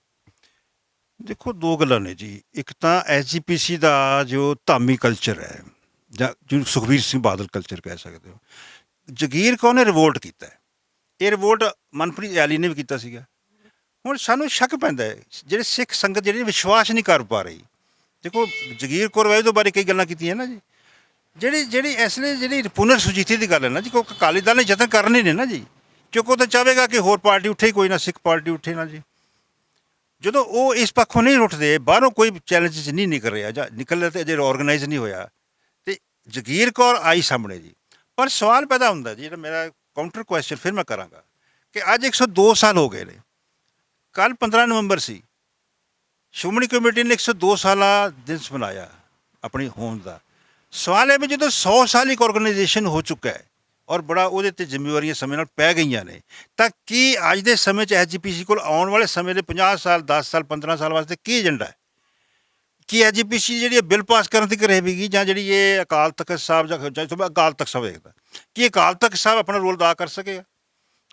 ਦੇਖੋ, ਦੋ ਗੱਲਾਂ ਨੇ ਜੀ। ਇੱਕ ਤਾਂ ਐਸਜੀਪੀਸੀ ਦਾ ਜੋ ਧਾਮੀ ਕਲਚਰ ਹੈ, ਜਾਂ ਜਿਹਨੂੰ ਸੁਖਬੀਰ ਸਿੰਘ ਬਾਦਲ ਕਲਚਰ ਕਹਿ ਸਕਦੇ ਹੋ, ਜਗੀਰ ਕੌਰ ਨੇ ਰਿਵੋਲਟ ਕੀਤਾ ਹੈ। ਇਹ ਰਿਵੋਲਟ ਮਨਪ੍ਰੀਤ ਐਲੀ ਨੇ ਵੀ ਕੀਤਾ ਸੀਗਾ। ਹੁਣ ਸਾਨੂੰ ਸ਼ੱਕ ਪੈਂਦਾ ਹੈ, ਜਿਹੜੇ ਸਿੱਖ ਸੰਗਤ ਜਿਹੜੀ ਵਿਸ਼ਵਾਸ ਨਹੀਂ ਕਰ ਪਾ ਰਹੀ। ਦੇਖੋ, ਜਗੀਰ ਕੌਰ ਵਾਲੇ ਤੋਂ ਬਾਰੇ ਕਈ ਗੱਲਾਂ ਕੀਤੀਆਂ ਨਾ ਜੀ, ਜਿਹੜੀ ਇਸ ਲਈ ਜਿਹੜੀ ਪੁਨਰ ਸੁਜੀਤੀ ਦੀ ਗੱਲ ਹੈ ਨਾ ਜੀ, ਕਿਉਂਕਿ ਅਕਾਲੀ ਦਲ ਨੇ ਯਤਨ ਕਰਨੇ ਨੇ ਨਾ ਜੀ, ਕਿਉਂਕਿ ਉਹ ਤਾਂ ਚਾਹੇਗਾ ਕਿ ਹੋਰ ਪਾਰਟੀ ਉੱਠੇ, ਕੋਈ ਨਾ ਸਿੱਖ ਪਾਰਟੀ ਉੱਠੇ ਨਾ ਜੀ। ਜਦੋਂ ਉਹ ਇਸ ਪੱਖੋਂ ਨਹੀਂ ਉੱਠਦੇ, ਬਾਹਰੋਂ ਕੋਈ ਚੈਲੰਜ 'ਚ ਨਹੀਂ ਨਿਕਲ ਰਿਹਾ ਜਾਂ ਨਿਕਲ ਰਿਹਾ, ਤੇ ਅਜੇ ਆਰਗੇਨਾਈਜ਼ ਨਹੀਂ ਹੋਇਆ, ਤੇ ਜਗੀਰ ਕੌਰ ਆਈ ਸਾਹਮਣੇ ਜੀ। ਪਰ ਸਵਾਲ ਪੈਦਾ ਹੁੰਦਾ ਜੀ, ਜਿਹੜਾ ਮੇਰਾ ਕਾਊਂਟਰ ਕੁਐਸਚਨ ਫਿਰ ਮੈਂ ਕਰਾਂਗਾ, ਕਿ ਅੱਜ 102 ਸਾਲ ਹੋ ਗਏ ਨੇ। ਕੱਲ੍ਹ 15 ਨਵੰਬਰ ਸੀ, ਸ਼੍ਰੋਮਣੀ ਕਮੇਟੀ ਨੇ 102 ਸਾਲਾ ਦਿਵਸ ਮਨਾਇਆ ਆਪਣੀ ਹੋਂਦ ਦਾ। ਸਵਾਲ ਹੈ ਵੀ ਜਦੋਂ 100 ਸਾਲ ਇੱਕ ਆਰਗੇਨਾਈਜੇਸ਼ਨ ਹੋ ਚੁੱਕਾ ਹੈ ਔਰ ਬੜਾ ਉਹਦੇ 'ਤੇ ਜ਼ਿੰਮੇਵਾਰੀਆਂ ਸਮੇਂ ਨਾਲ ਪੈ ਗਈਆਂ ਨੇ, ਤਾਂ ਕੀ ਅੱਜ ਦੇ ਸਮੇਂ 'ਚ ਐਸਜੀਪੀਸੀ ਕੋਲ ਆਉਣ ਵਾਲੇ ਸਮੇਂ ਦੇ 50 ਸਾਲ 10 ਸਾਲ 15 ਸਾਲ ਵਾਸਤੇ ਕੀ ਏਜੰਡਾ ਹੈ? ਕੀ ਐਸਜੀਪੀਸੀ ਜਿਹੜੀ ਬਿੱਲ ਪਾਸ ਕਰਨ ਤੱਕ ਰਹੇਗੀ, ਜਾਂ ਜਿਹੜੀ ਇਹ ਅਕਾਲ ਤਖਤ ਸਾਹਿਬ ਜਾਂ ਅਕਾਲ ਤਖਤ ਸਾਹਿਬ ਵੇਖਦਾ, ਕੀ ਅਕਾਲ ਤਖਤ ਸਾਹਿਬ ਆਪਣਾ ਰੋਲ ਅਦਾ ਕਰ ਸਕੇਗਾ?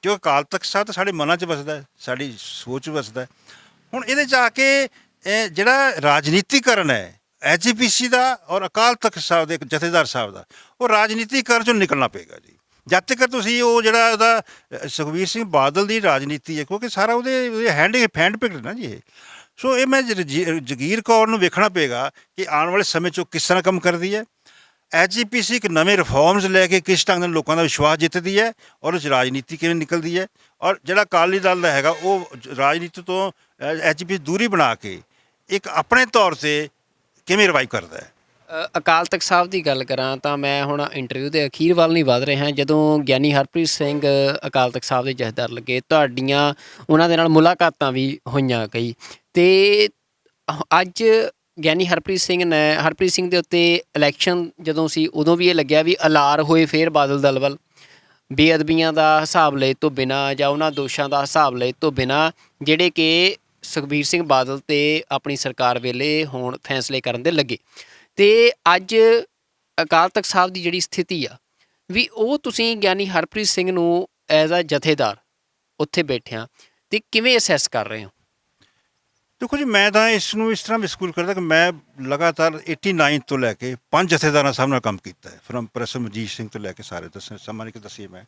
ਕਿਉਂਕਿ ਅਕਾਲ ਤਖਤ ਸਾਹਿਬ ਤਾਂ ਸਾਡੇ ਮਨਾਂ 'ਚ ਵਸਦਾ ਹੈ, ਸਾਡੀ ਸੋਚ 'ਚ ਵਸਦਾ ਹੈ। ਹੁਣ ਇਹਦੇ 'ਚ ਆ ਕੇ ਜਿਹੜਾ ਰਾਜਨੀਤੀਕਰਨ ਹੈ ਐਸਜੀਪੀਸੀ ਦਾ ਔਰ ਅਕਾਲ ਤਖਤ ਸਾਹਿਬ ਦੇ ਜਥੇਦਾਰ ਸਾਹਿਬ ਦਾ, ਉਹ ਰਾਜਨੀਤੀਕਰਨ 'ਚੋਂ ਨਿਕਲਣਾ ਪਏਗਾ ਜੀ। ਜਦ ਤੱਕ ਤੁਸੀਂ ਉਹ ਜਿਹੜਾ ਉਹਦਾ ਸੁਖਬੀਰ ਸਿੰਘ ਬਾਦਲ ਦੀ ਰਾਜਨੀਤੀ ਹੈ, ਕਿਉਂਕਿ ਸਾਰਾ ਉਹਦੇ ਹੈਂਡ ਪਿਕਡ ਨਾ ਜੀ ਇਹ। ਸੋ ਇਹ ਮੈਂ ਜਗੀਰ ਕੌਰ ਨੂੰ ਵੇਖਣਾ ਪਏਗਾ ਕਿ ਆਉਣ ਵਾਲੇ ਸਮੇਂ 'ਚ ਉਹ ਕਿਸ ਤਰ੍ਹਾਂ ਕੰਮ ਕਰਦੀ ਹੈ। ਐਸਜੀਪੀਸੀ ਇੱਕ ਨਵੇਂ ਰਿਫਾਰਮਸ ਲੈ ਕੇ ਕਿਸ ਢੰਗ ਨਾਲ ਲੋਕਾਂ ਦਾ ਵਿਸ਼ਵਾਸ ਜਿੱਤਦੀ ਹੈ, ਔਰ ਉਸ ਰਾਜਨੀਤੀ ਕਿਵੇਂ ਨਿਕਲਦੀ ਹੈ, ਔਰ ਜਿਹੜਾ ਅਕਾਲੀ ਦਲ ਦਾ ਹੈਗਾ ਉਹ ਰਾਜਨੀਤੀ ਤੋਂ ਐਸਜੀਪੀਸੀ ਦੂਰੀ ਬਣਾ ਕੇ ਇੱਕ ਆਪਣੇ ਤੌਰ 'ਤੇ ਕਿਵੇਂ ਰਿਵਾਈਵ ਕਰਦਾ ਹੈ। ਅਕਾਲ ਤਖਤ ਸਾਹਿਬ ਦੀ ਗੱਲ ਕਰਾਂ ਤਾਂ ਮੈਂ ਹੁਣ ਇੰਟਰਵਿਊ ਦੇ ਅਖੀਰ ਵੱਲ ਨਹੀਂ ਵਧ ਰਿਹਾ। ਜਦੋਂ ਗਿਆਨੀ ਹਰਪ੍ਰੀਤ ਸਿੰਘ ਅਕਾਲ ਤਖਤ ਸਾਹਿਬ ਦੇ ਜਥੇਦਾਰ ਲੱਗੇ, ਤੁਹਾਡੀਆਂ ਉਹਨਾਂ ਦੇ ਨਾਲ ਮੁਲਾਕਾਤਾਂ ਵੀ ਹੋਈਆਂ ਕਈ, ਅਤੇ ਅੱਜ ਗਿਆਨੀ ਹਰਪ੍ਰੀਤ ਸਿੰਘ ਦੇ ਉੱਤੇ ਇਲੈਕਸ਼ਨ ਜਦੋਂ ਸੀ, ਉਦੋਂ ਵੀ ਇਹ ਲੱਗਿਆ ਵੀ ਅਲਾਰ ਹੋਏ ਫਿਰ ਬਾਦਲ ਦਲ ਵੱਲ, ਬੇਅਦਬੀਆਂ ਦਾ ਹਿਸਾਬ ਲਏ ਤੋਂ ਬਿਨਾਂ ਜਾਂ ਉਹਨਾਂ ਦੋਸ਼ਾਂ ਦਾ ਹਿਸਾਬ ਲਏ ਤੋਂ ਬਿਨਾਂ ਜਿਹੜੇ ਕਿ ਸੁਖਬੀਰ ਸਿੰਘ ਬਾਦਲ ਤੇ ਆਪਣੀ ਸਰਕਾਰ ਵੇਲੇ ਹੁਣ ਫੈਸਲੇ ਕਰਨ ਦੇ ਲੱਗੇ। ਅਤੇ ਅੱਜ ਅਕਾਲ ਤਖਤ ਸਾਹਿਬ ਦੀ ਜਿਹੜੀ ਸਥਿਤੀ ਆ ਵੀ ਉਹ ਤੁਸੀਂ ਗਿਆਨੀ ਹਰਪ੍ਰੀਤ ਸਿੰਘ ਨੂੰ ਐਜ਼ ਅ ਜਥੇਦਾਰ ਉੱਥੇ ਬੈਠਿਆਂ ਅਤੇ ਕਿਵੇਂ ਅਸੈਸ ਕਰ ਰਹੇ ਹੋ? ਦੇਖੋ ਜੀ, ਮੈਂ ਤਾਂ ਇਸ ਨੂੰ ਇਸ ਤਰ੍ਹਾਂ ਮਹਿਸੂਸ ਕਰਦਾ ਕਿ ਮੈਂ ਲਗਾਤਾਰ 89 ਤੋਂ ਲੈ ਕੇ 5 ਜਥੇਦਾਰਾਂ ਸਾਹਿਬ ਨਾਲ ਕੰਮ ਕੀਤਾ ਹੈ, ਫਰਮ ਪ੍ਰੋਫੈਸਰ ਮਨਜੀਤ ਸਿੰਘ ਤੋਂ ਲੈ ਕੇ ਸਾਰੇ ਸਮਾਂ ਕਿ ਦੱਸੀਏ। ਮੈਂ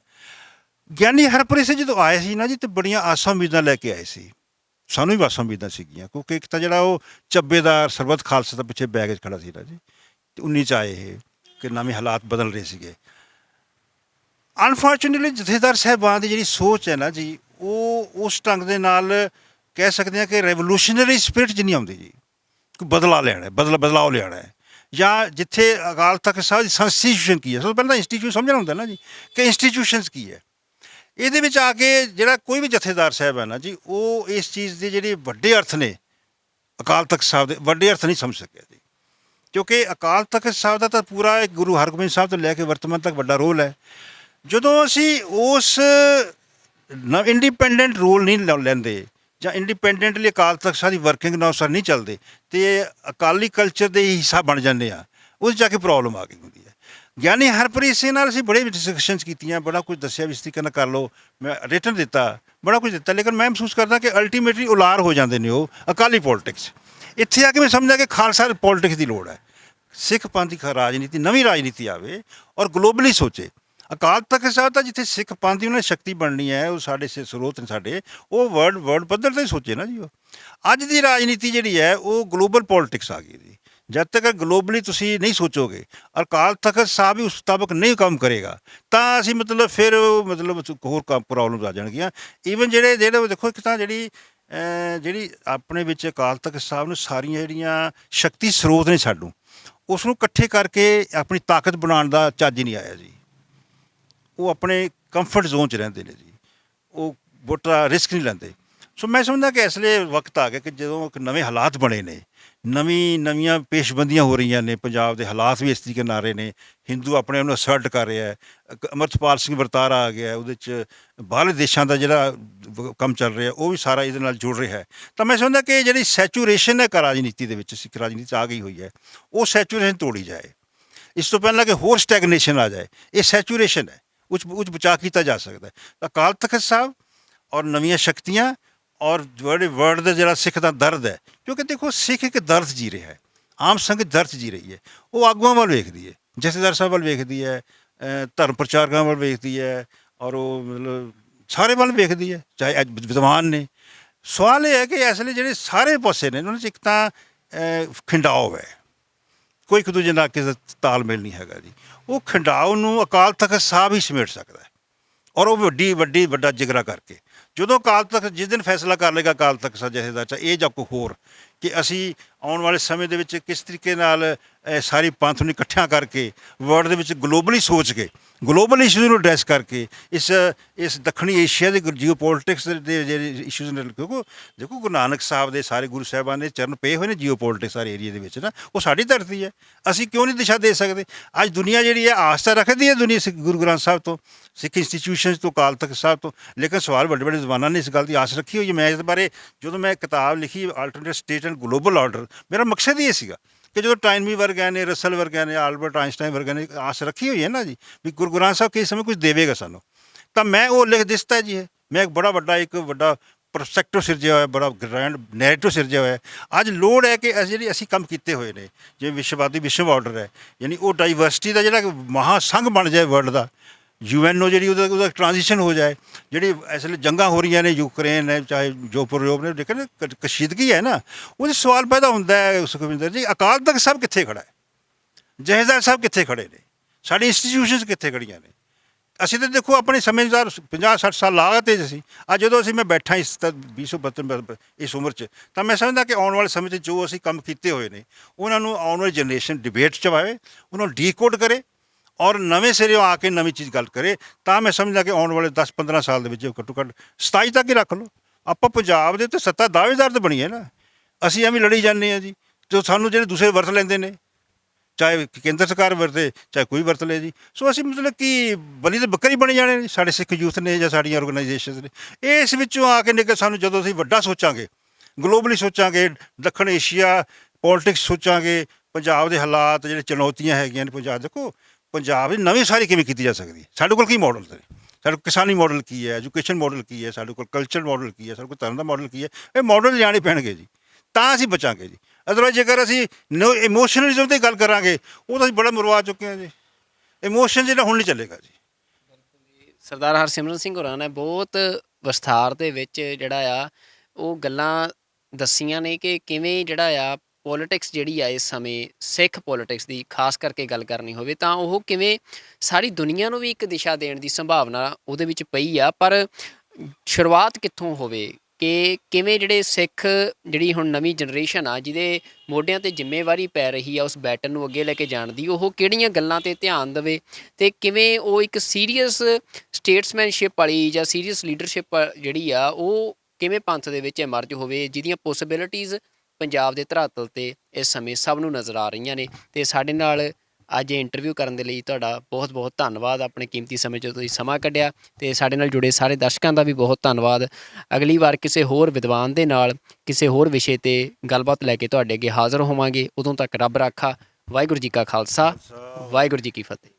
ਗਿਆਨੀ ਹਰਪ੍ਰੀਤ ਸਿੰਘ ਜਦੋਂ ਆਏ ਸੀ ਨਾ ਜੀ, ਤੇ ਬੜੀਆਂ ਆਸਾਂ ਉਮੀਦਾਂ ਲੈ ਕੇ ਆਏ ਸੀ, ਸਾਨੂੰ ਵੀ ਆਸਾਂ ਉਮੀਦਾਂ ਸੀਗੀਆਂ, ਕਿਉਂਕਿ ਇੱਕ ਤਾਂ ਜਿਹੜਾ ਉਹ ਚੱਬੇਦਾਰ ਸਰਬੱਤ ਖਾਲਸਾ ਦਾ ਪਿੱਛੇ ਬੈਗ 'ਚ ਖੜਾ ਸੀ ਨਾ ਜੀ, 19 'ਚ ਆਏ ਇਹ, ਕਿ ਨਵੇਂ ਹਾਲਾਤ ਬਦਲ ਰਹੇ ਸੀਗੇ। ਅਨਫੋਰਚੂਨੇਟਲੀ ਜਥੇਦਾਰ ਸਾਹਿਬਾਨ ਦੀ ਜਿਹੜੀ ਸੋਚ ਹੈ ਨਾ ਜੀ, ਉਹ ਉਸ ਢੰਗ ਦੇ ਨਾਲ ਕਹਿ ਸਕਦੇ ਹਾਂ ਕਿ ਰੈਵੋਲੂਸ਼ਨਰੀ ਸਪਿਰਿਟ 'ਚ ਨਹੀਂ ਆਉਂਦੀ ਜੀ। ਕੋਈ ਬਦਲਾਅ ਲਿਆਉਣਾ, ਬਦਲਾਅ ਲਿਆਉਣਾ ਹੈ, ਜਾਂ ਜਿੱਥੇ ਅਕਾਲ ਤਖਤ ਸਾਹਿਬ ਦੀ ਸੰਸਟੀਟਿਊਸ਼ਨ ਕੀ ਹੈ, ਸਭ ਤੋਂ ਪਹਿਲਾਂ ਇੰਸਟੀਟਿਊਸ਼ਨ ਸਮਝਣਾ ਹੁੰਦਾ ਨਾ ਜੀ, ਕਿ ਇੰਸਟੀਟਿਊਸ਼ਨਸ ਕੀ ਹੈ। ਇਹਦੇ ਵਿੱਚ ਆ ਕੇ ਜਿਹੜਾ ਕੋਈ ਵੀ ਜਥੇਦਾਰ ਸਾਹਿਬ ਹੈ ਨਾ ਜੀ, ਉਹ ਇਸ ਚੀਜ਼ ਦੇ ਜਿਹੜੇ ਵੱਡੇ ਅਰਥ ਨੇ ਅਕਾਲ ਤਖਤ ਸਾਹਿਬ ਦੇ ਵੱਡੇ ਅਰਥ ਨਹੀਂ ਸਮਝ ਸਕਿਆ ਜੀ, ਕਿਉਂਕਿ ਅਕਾਲ ਤਖਤ ਸਾਹਿਬ ਦਾ ਤਾਂ ਪੂਰਾ ਇੱਕ ਗੁਰੂ ਹਰਗੋਬਿੰਦ ਸਾਹਿਬ ਤੋਂ ਲੈ ਕੇ ਵਰਤਮਾਨ ਤੱਕ ਵੱਡਾ ਰੋਲ ਹੈ। ਜਦੋਂ ਅਸੀਂ ਉਸ ਇੰਡੀਪੈਂਡੈਂਟ ਰੋਲ ਨਹੀਂ ਲੈਂਦੇ ਜਾਂ ਇੰਡੀਪੈਂਡੈਂਟਲੀ ਅਕਾਲ ਤਖਤ ਸਾਹਿਬ ਦੀ ਵਰਕਿੰਗ ਅਨੁਸਾਰ ਨਹੀਂ ਚੱਲਦੇ, ਅਤੇ ਅਕਾਲੀ ਕਲਚਰ ਦੇ ਹਿੱਸਾ ਬਣ ਜਾਂਦੇ ਆ, ਉਸ ਜਾ ਕੇ ਪ੍ਰੋਬਲਮ ਆ ਗਈ ਹੁੰਦੀ ਹੈ। ਗਿਆਨੀ ਹਰਪ੍ਰੀਤ ਸਿੰਘ ਨਾਲ ਅਸੀਂ ਬੜੇ ਡਿਸਕਸ਼ਨਸ ਕੀਤੀਆਂ, ਬੜਾ ਕੁਝ ਦੱਸਿਆ ਵੀ ਇਸ ਤਰੀਕੇ ਨਾਲ ਕਰ ਲਓ, ਮੈਂ ਰਿਟਨ ਦਿੱਤਾ, ਬੜਾ ਕੁਝ ਦਿੱਤਾ, ਲੇਕਿਨ ਮੈਂ ਮਹਿਸੂਸ ਕਰਦਾ ਕਿ ਅਲਟੀਮੇਟਲੀ ਉਲਾਰ ਹੋ ਜਾਂਦੇ ਨੇ ਉਹ ਅਕਾਲੀ ਪੋਲੀਟਿਕਸ। ਇੱਥੇ ਆ ਕੇ ਮੈਂ ਸਮਝਦਾ ਕਿ ਖਾਲਸਾ ਪੋਲੀਟਿਕਸ ਦੀ ਲੋੜ ਹੈ, ਸਿੱਖ ਪੰਥ ਦੀ ਰਾਜਨੀਤੀ, ਨਵੀਂ ਰਾਜਨੀਤੀ ਆਵੇ ਔਰ ਗਲੋਬਲੀ ਸੋਚੇ। ਅਕਾਲ ਤਖਤ ਸਾਹਿਬ ਤਾਂ ਜਿੱਥੇ ਸਿੱਖ ਪੰਥ ਦੀ ਉਹਨਾਂ ਦੀ ਸ਼ਕਤੀ ਬਣਨੀ ਹੈ, ਉਹ ਸਾਡੇ ਸਰੋਤ ਨੇ ਸਾਡੇ, ਉਹ ਵਰਲਡ ਪੱਧਰ 'ਤੇ ਸੋਚੇ ਨਾ ਜੀ। ਉਹ ਅੱਜ ਦੀ ਰਾਜਨੀਤੀ ਜਿਹੜੀ ਹੈ ਉਹ ਗਲੋਬਲ ਪੋਲੀਟਿਕਸ ਆ ਗਈ ਜੀ, ਜਦ ਤੱਕ ਗਲੋਬਲੀ ਤੁਸੀਂ ਨਹੀਂ ਸੋਚੋਗੇ, ਅਕਾਲ ਤਖਤ ਸਾਹਿਬ ਵੀ ਉਸ ਮੁਤਾਬਕ ਨਹੀਂ ਕੰਮ ਕਰੇਗਾ, ਤਾਂ ਅਸੀਂ ਮਤਲਬ ਫਿਰ ਮਤਲਬ ਹੋਰ ਕੰਮ ਪ੍ਰੋਬਲਮ ਆ ਜਾਣਗੀਆਂ। ਈਵਨ ਜਿਹੜੇ ਜਿਹੜੇ ਦੇਖੋ, ਇੱਕ ਤਾਂ ਜਿਹੜੀ ਆਪਣੇ ਵਿੱਚ ਅਕਾਲ ਤਖਤ ਸਾਹਿਬ ਨੂੰ ਸਾਰੀਆਂ ਜਿਹੜੀਆਂ ਸ਼ਕਤੀ ਸਰੋਤ ਨੇ ਸਾਨੂੰ, ਉਸ ਨੂੰ ਇਕੱਠੇ ਕਰਕੇ ਆਪਣੀ ਤਾਕਤ ਬਣਾਉਣ ਦਾ ਚੱਜ ਨਹੀਂ ਆਇਆ ਜੀ। ਉਹ ਆਪਣੇ ਕੰਫਰਟ ਜ਼ੋਨ 'ਚ ਰਹਿੰਦੇ ਨੇ ਜੀ, ਉਹ ਬਹੁਤਾ ਰਿਸਕ ਨਹੀਂ ਲੈਂਦੇ। ਸੋ ਮੈਂ ਸਮਝਦਾ ਕਿ ਇਸ ਲਈ ਵਕਤ ਆ ਗਿਆ ਕਿ ਜਦੋਂ ਇੱਕ ਨਵੇਂ ਹਾਲਾਤ ਬਣੇ ਨੇ, ਨਵੀਆਂ ਪੇਸ਼ਬੰਦੀਆਂ ਹੋ ਰਹੀਆਂ ਨੇ, ਪੰਜਾਬ ਦੇ ਹਾਲਾਤ ਵੀ ਇਸ ਤਰੀਕੇ ਨਾਲ ਆ ਰਹੇ ਨੇ, ਹਿੰਦੂ ਆਪਣੇ ਆਪ ਨੂੰ ਅਸਰਟ ਕਰ ਰਿਹਾ ਹੈ, ਅੰਮ੍ਰਿਤਪਾਲ ਸਿੰਘ ਵਰਤਾਰਾ ਆ ਗਿਆ, ਉਹਦੇ 'ਚ ਬਾਹਰਲੇ ਦੇਸ਼ਾਂ ਦਾ ਜਿਹੜਾ ਕੰਮ ਚੱਲ ਰਿਹਾ ਉਹ ਵੀ ਸਾਰਾ ਇਹਦੇ ਨਾਲ ਜੁੜ ਰਿਹਾ ਹੈ। ਤਾਂ ਮੈਂ ਸਮਝਦਾ ਕਿ ਜਿਹੜੀ ਸੈਚੂਰੇਸ਼ਨ ਹੈ ਰਾਜਨੀਤੀ ਦੇ ਵਿੱਚ, ਸਿੱਖ ਰਾਜਨੀਤੀ 'ਚ ਆ ਗਈ ਹੋਈ ਹੈ, ਉਹ ਸੈਚੂਰੇਸ਼ਨ ਤੋੜੀ ਜਾਏ। ਇਸ ਤੋਂ ਪਹਿਲਾਂ ਕਿ ਹੋਰ ਸਟੈਗਨੇਸ਼ਨ ਆ ਜਾਏ, ਇਹ ਸੈਚੂਰੇਸ਼ਨ ਹੈ, ਉਹ 'ਚ ਬਚਾਅ ਕੀਤਾ ਜਾ ਸਕਦਾ ਹੈ। ਅਕਾਲ ਤਖਤ ਸਾਹਿਬ ਔਰ ਨਵੀਆਂ ਸ਼ਕਤੀਆਂ ਔਰ ਜਿਹੜੇ ਵਰਲਡ ਦਾ ਜਿਹੜਾ ਸਿੱਖ ਦਾ ਦਰਦ ਹੈ, ਕਿਉਂਕਿ ਦੇਖੋ ਸਿੱਖ ਇੱਕ ਦਰਦ ਜੀ ਰਿਹਾ ਹੈ, ਆਮ ਸੰਗਤ ਦਰਦ ਜੀ ਰਹੀ ਹੈ। ਉਹ ਆਗੂਆਂ ਵੱਲ ਵੇਖਦੀ ਹੈ, ਜਥੇਦਾਰ ਸਾਹਿਬ ਵੱਲ ਵੇਖਦੀ ਹੈ, ਧਰਮ ਪ੍ਰਚਾਰਕਾਂ ਵੱਲ ਵੇਖਦੀ ਹੈ, ਔਰ ਉਹ ਮਤਲਬ ਸਾਰੇ ਵੱਲ ਵੇਖਦੀ ਹੈ, ਚਾਹੇ ਅੱਜ ਵਿਦਵਾਨ ਨੇ। ਸਵਾਲ ਇਹ ਹੈ ਕਿ ਇਸ ਲਈ ਜਿਹੜੇ ਸਾਰੇ ਪਾਸੇ ਨੇ ਉਹਨਾਂ 'ਚ ਇੱਕ ਤਾਂ ਖਿੰਡਾਓ ਹੈ, ਕੋਈ ਇੱਕ ਦੂਜੇ ਨਾਲ ਕਿਸੇ ਦਾ ਤਾਲਮੇਲ ਨਹੀਂ ਹੈਗਾ ਜੀ। ਉਹ ਖਿੰਡਾਓ ਨੂੰ ਅਕਾਲ ਤਖਤ ਸਾਹਿਬ ਹੀ ਸਮੇਟ ਸਕਦਾ ਹੈ, ਔਰ ਉਹ ਵੱਡਾ ਜਿਗਰਾ ਕਰਕੇ। ਜਦੋਂ ਅਕਾਲ ਤਖਤ ਜਿਸ ਦਿਨ ਫੈਸਲਾ ਕਰ ਲਏਗਾ ਅਕਾਲ ਤਖਤ ਸਾਹਿਬ ਜਥੇਦਾਰ ਚਾਹੇ ਇਹ ਜਾਂ ਕੋਈ ਹੋਰ, ਕਿ ਅਸੀਂ ਆਉਣ ਵਾਲੇ ਸਮੇਂ ਦੇ ਵਿੱਚ ਕਿਸ ਤਰੀਕੇ ਨਾਲ ਸਾਰੀ ਪੰਥ ਨੂੰ ਇਕੱਠਿਆਂ ਕਰਕੇ ਵਰਲਡ ਦੇ ਵਿੱਚ ਗਲੋਬਲੀ ਸੋਚ ਕੇ, ਗਲੋਬਲ ਇਸ਼ੂਜ਼ ਨੂੰ ਐਡਰੈਸ ਕਰਕੇ ਇਸ ਦੱਖਣੀ ਏਸ਼ੀਆ ਦੇ ਜੀਓ ਪੋਲੀਟਿਕਸ ਦੇ ਜਿਹੜੇ ਇਸ਼ੂਜ਼ ਨੇ, ਕਿਉਂਕਿ ਦੇਖੋ ਗੁਰੂ ਨਾਨਕ ਸਾਹਿਬ ਦੇ ਸਾਰੇ ਗੁਰੂ ਸਾਹਿਬਾਨ ਦੇ ਚਰਨ ਪਏ ਹੋਏ ਨੇ ਜੀਓ ਪੋਲੀਟਿਕਸ ਸਾਰੇ ਏਰੀਏ ਦੇ ਵਿੱਚ ਨਾ, ਉਹ ਸਾਡੀ ਧਰਤੀ ਹੈ, ਅਸੀਂ ਕਿਉਂ ਨਹੀਂ ਦਿਸ਼ਾ ਦੇ ਸਕਦੇ। ਅੱਜ ਦੁਨੀਆ ਜਿਹੜੀ ਹੈ ਆਸ ਤਾਂ ਰੱਖਦੀ ਹੈ ਦੁਨੀਆ ਸਿੱਖ ਗੁਰੂ ਗ੍ਰੰਥ ਸਾਹਿਬ ਤੋਂ, ਸਿੱਖ ਇੰਸਟੀਟਿਊਸ਼ਨਸ ਤੋਂ, ਅਕਾਲ ਤਖਤ ਸਾਹਿਬ ਤੋਂ, ਲੇਕਿਨ ਸਵਾਲ ਵੱਡੇ ਵਿਦਵਾਨਾਂ ਨੇ ਇਸ ਗੱਲ ਦੀ ਆਸ ਰੱਖੀ ਹੋਈ ਹੈ। ਮੈਂ ਇਸ ਬਾਰੇ ਜਦੋਂ ਮੈਂ ਕਿਤਾਬ ਲਿਖੀ alternate state and global order, ਮੇਰਾ ਮਕਸਦ ਇਹ ਸੀਗਾ ਕਿ ਜਦੋਂ ਟਾਈਨਮੀ ਵਰਗਿਆਂ ਨੇ, ਰਸਲ ਵਰਗਿਆਂ ਨੇ, ਆਲਬਰਟ ਆਇਨਸਟਾਈਨ ਵਰਗਿਆਂ ਨੇ ਆਸ ਰੱਖੀ ਹੋਈ ਹੈ ਨਾ ਜੀ ਵੀ ਗੁਰੂ ਗ੍ਰੰਥ ਸਾਹਿਬ ਕਿਸੇ ਸਮੇਂ ਕੁਝ ਦੇਵੇਗਾ ਸਾਨੂੰ, ਤਾਂ ਮੈਂ ਉਹ ਲਿਖ ਦਿੱਤਾ ਜੀ ਹੈ। ਮੈਂ ਇੱਕ ਵੱਡਾ ਪ੍ਰੋਸਪੈਕਟਿਵ ਸਿਰਜਿਆ ਹੋਇਆ, ਬੜਾ ਗ੍ਰੈਂਡ ਨੈਰੇਟਿਵ ਸਿਰਜਿਆ ਹੋਇਆ। ਅੱਜ ਲੋੜ ਹੈ ਕਿ ਅਸੀਂ ਕੰਮ ਕੀਤੇ ਹੋਏ ਨੇ, ਜਿਵੇਂ ਵਿਸ਼ਵਵਾਦੀ ਵਿਸ਼ਵ ਆਰਡਰ ਹੈ, ਯਾਨੀ ਉਹ ਡਾਈਵਰਸਿਟੀ ਦਾ ਜਿਹੜਾ ਮਹਾਸੰਘ ਬਣ ਜਾਏ ਵਰਲਡ ਦਾ, UNO ਜਿਹੜੀ ਉਹਦਾ ਟ੍ਰਾਂਜੀਸ਼ਨ ਹੋ ਜਾਏ। ਜਿਹੜੀ ਇਸ ਵੇਲੇ ਜੰਗਾਂ ਹੋ ਰਹੀਆਂ ਨੇ, ਯੂਕਰੇਨ ਹੈ ਚਾਹੇ ਜੋ ਯੂਰਪ ਨੇ, ਲੇਕਿਨ ਕਸ਼ੀਦਗੀ ਹੈ ਨਾ, ਉਹਦੇ ਸਵਾਲ ਪੈਦਾ ਹੁੰਦਾ ਹੈ ਸੁਖਵਿੰਦਰ ਜੀ, ਅਕਾਲ ਤਖਤ ਸਾਹਿਬ ਕਿੱਥੇ ਖੜ੍ਹਾ ਹੈ, ਜਥੇਦਾਰ ਸਾਹਿਬ ਕਿੱਥੇ ਖੜ੍ਹੇ ਨੇ, ਸਾਡੀ ਇੰਸਟੀਟਿਊਸ਼ਨਸ ਕਿੱਥੇ ਖੜ੍ਹੀਆਂ ਨੇ। ਅਸੀਂ ਤਾਂ ਦੇਖੋ ਆਪਣੇ ਸਮਝਦਾਰ 50-60 ਸਾਲ ਲਾ ਤੇ ਸੀ। ਅੱਜ ਜਦੋਂ ਅਸੀਂ ਮੈਂ ਬੈਠਾ ਇਸ 2072 ਇਸ ਉਮਰ 'ਚ, ਤਾਂ ਮੈਂ ਸਮਝਦਾ ਕਿ ਆਉਣ ਵਾਲੇ ਸਮੇਂ 'ਚ ਜੋ ਅਸੀਂ ਕੰਮ ਕੀਤੇ ਹੋਏ ਨੇ ਉਹਨਾਂ ਨੂੰ ਆਉਣ ਵਾਲੀ ਜਨਰੇਸ਼ਨ ਡਿਬੇਟ 'ਚ ਆਵੇ, ਉਹਨਾਂ ਨੂੰ ਡੀਕੋਡ ਕਰੇ ਔਰ ਨਵੇਂ ਸਿਰੇ ਆ ਕੇ ਨਵੀਂ ਚੀਜ਼ ਗੱਲ ਕਰੇ। ਤਾਂ ਮੈਂ ਸਮਝਦਾ ਕਿ ਆਉਣ ਵਾਲੇ 10-15 ਸਾਲ ਦੇ ਵਿੱਚ ਘੱਟੋ ਘੱਟ 27 ਤੱਕ ਹੀ ਰੱਖ ਲਓ। ਆਪਾਂ ਪੰਜਾਬ ਦੇ ਤੇ ਸੱਤਾ ਦਾਅਵੇਦਾਰ ਤਾਂ ਬਣੀਏ ਨਾ, ਅਸੀਂ ਐਵੇਂ ਲੜੀ ਜਾਂਦੇ ਹਾਂ ਜੀ, ਜੋ ਸਾਨੂੰ ਜਿਹੜੇ ਦੂਸਰੇ ਵਰਤ ਲੈਂਦੇ ਨੇ, ਚਾਹੇ ਕੇਂਦਰ ਸਰਕਾਰ ਵਰਤੇ ਚਾਹੇ ਕੋਈ ਵਰਤ ਲੇ ਜੀ। ਸੋ ਅਸੀਂ ਮਤਲਬ ਕਿ ਬਲੀ ਦੇ ਬੱਕਰੀ ਬਣੇ ਜਾਣੇ ਨੇ ਸਾਡੇ ਸਿੱਖ ਯੂਥ ਨੇ ਜਾਂ ਸਾਡੀਆਂ ਆਰਗੇਨਾਈਜੇਸ਼ਨਸ ਨੇ। ਇਸ ਵਿੱਚੋਂ ਆ ਕੇ ਨਿਕਲ ਸਾਨੂੰ ਜਦੋਂ ਅਸੀਂ ਵੱਡਾ ਸੋਚਾਂਗੇ, ਗਲੋਬਲੀ ਸੋਚਾਂਗੇ, ਦੱਖਣ ਏਸ਼ੀਆ ਪੋਲੀਟਿਕਸ ਸੋਚਾਂਗੇ, ਪੰਜਾਬ ਦੇ ਹਾਲਾਤ ਜਿਹੜੇ ਚੁਣੌਤੀਆਂ ਹੈਗੀਆਂ ਨੇ, ਪੰਜਾਬ ਦੇਖੋ ਪੰਜਾਬ ਦੀ ਨਵੀਂ ਸਾਰੀ ਕਿਵੇਂ ਕੀਤੀ ਜਾ ਸਕਦੀ। ਸਾਡੇ ਕੋਲ ਕੀ ਮਾਡਲ ਨੇ, ਸਾਡੇ ਕੋਲ ਕਿਸਾਨੀ ਮਾਡਲ ਕੀ ਹੈ, ਐਜੂਕੇਸ਼ਨ ਮਾਡਲ ਕੀ ਹੈ, ਸਾਡੇ ਕੋਲ ਕਲਚਰ ਮਾਡਲ ਕੀ ਹੈ, ਸਾਡੇ ਕੋਲ ਧਰਮ ਦਾ ਮਾਡਲ ਕੀ ਹੈ। ਇਹ ਮਾਡਲ ਲਿਆਉਣੇ ਪੈਣਗੇ ਜੀ, ਤਾਂ ਅਸੀਂ ਬਚਾਂਗੇ ਜੀ। ਅਦਰਵਾਈਜ਼ ਜੇਕਰ ਅਸੀਂ ਇਮੋਸ਼ਨਲਿਜ਼ਮ 'ਤੇ ਗੱਲ ਕਰਾਂਗੇ, ਉਹ ਤਾਂ ਅਸੀਂ ਬੜਾ ਮਰਵਾ ਚੁੱਕੇ ਹਾਂ ਜੀ। ਇਮੋਸ਼ਨ ਜਿਹੜਾ ਹੁਣ ਨਹੀਂ ਚੱਲੇਗਾ ਜੀ। ਸਰਦਾਰ ਹਰਸਿਮਰਨ ਸਿੰਘ ਹੋਰਾਂ ਨੇ ਬਹੁਤ ਵਿਸਥਾਰ ਦੇ ਵਿੱਚ ਜਿਹੜਾ ਆ ਉਹ ਗੱਲਾਂ ਦੱਸੀਆਂ ਨੇ ਕਿ ਕਿਵੇਂ ਜਿਹੜਾ ਆ ਪੋਲੀਟਿਕਸ ਜਿਹੜੀ ਆ ਇਸ ਸਮੇਂ ਸਿੱਖ ਪੋਲੀਟਿਕਸ ਦੀ ਖਾਸ ਕਰਕੇ ਗੱਲ ਕਰਨੀ ਹੋਵੇ ਤਾਂ ਉਹ ਕਿਵੇਂ ਸਾਰੀ ਦੁਨੀਆ ਨੂੰ ਵੀ ਇੱਕ ਦਿਸ਼ਾ ਦੇਣ ਦੀ ਸੰਭਾਵਨਾ ਉਹਦੇ ਵਿੱਚ ਪਈ ਆ। ਪਰ ਸ਼ੁਰੂਆਤ ਕਿੱਥੋਂ ਹੋਵੇ ਕਿ ਕਿਵੇਂ ਜਿਹੜੇ ਸਿੱਖ ਜਿਹੜੀ ਹੁਣ ਨਵੀਂ ਜਨਰੇਸ਼ਨ ਆ ਜਿਹਦੇ ਮੋਢਿਆਂ 'ਤੇ ਜ਼ਿੰਮੇਵਾਰੀ ਪੈ ਰਹੀ ਆ ਉਸ ਬੈਟਨ ਨੂੰ ਅੱਗੇ ਲੈ ਕੇ ਜਾਣ ਦੀ, ਉਹ ਕਿਹੜੀਆਂ ਗੱਲਾਂ 'ਤੇ ਧਿਆਨ ਦੇਵੇ ਅਤੇ ਕਿਵੇਂ ਉਹ ਇੱਕ ਸੀਰੀਅਸ ਸਟੇਟਸਮੈਨਸ਼ਿਪ ਵਾਲੀ ਜਾਂ ਸੀਰੀਅਸ ਲੀਡਰਸ਼ਿਪ ਜਿਹੜੀ ਆ ਉਹ ਕਿਵੇਂ ਪੰਥ ਦੇ ਵਿੱਚ ਐਮਰਜ ਹੋਵੇ, ਜਿਹਦੀਆਂ ਪੋਸੀਬਿਲਿਟੀਜ਼ ਪੰਜਾਬ ਦੇ ਧਰਾਤਲ 'ਤੇ ਇਸ ਸਮੇਂ ਸਭ ਨੂੰ ਨਜ਼ਰ ਆ ਰਹੀਆਂ ਨੇ। ਅਤੇ ਸਾਡੇ ਨਾਲ ਅੱਜ ਇਹ ਇੰਟਰਵਿਊ ਕਰਨ ਦੇ ਲਈ ਤੁਹਾਡਾ ਬਹੁਤ ਬਹੁਤ ਧੰਨਵਾਦ। ਆਪਣੇ ਕੀਮਤੀ ਸਮੇਂ 'ਚੋਂ ਤੁਸੀਂ ਸਮਾਂ ਕੱਢਿਆ ਅਤੇ ਸਾਡੇ ਨਾਲ ਜੁੜੇ ਸਾਰੇ ਦਰਸ਼ਕਾਂ ਦਾ ਵੀ ਬਹੁਤ ਧੰਨਵਾਦ। ਅਗਲੀ ਵਾਰ ਕਿਸੇ ਹੋਰ ਵਿਦਵਾਨ ਦੇ ਨਾਲ ਕਿਸੇ ਹੋਰ ਵਿਸ਼ੇ 'ਤੇ ਗੱਲਬਾਤ ਲੈ ਕੇ ਤੁਹਾਡੇ ਅੱਗੇ ਹਾਜ਼ਰ ਹੋਵਾਂਗੇ। ਉਦੋਂ ਤੱਕ ਰੱਬ ਰਾਖਾ। ਵਾਹਿਗੁਰੂ ਜੀ ਕਾ ਖਾਲਸਾ, ਵਾਹਿਗੁਰੂ ਜੀ ਕੀ ਫਤਿਹ।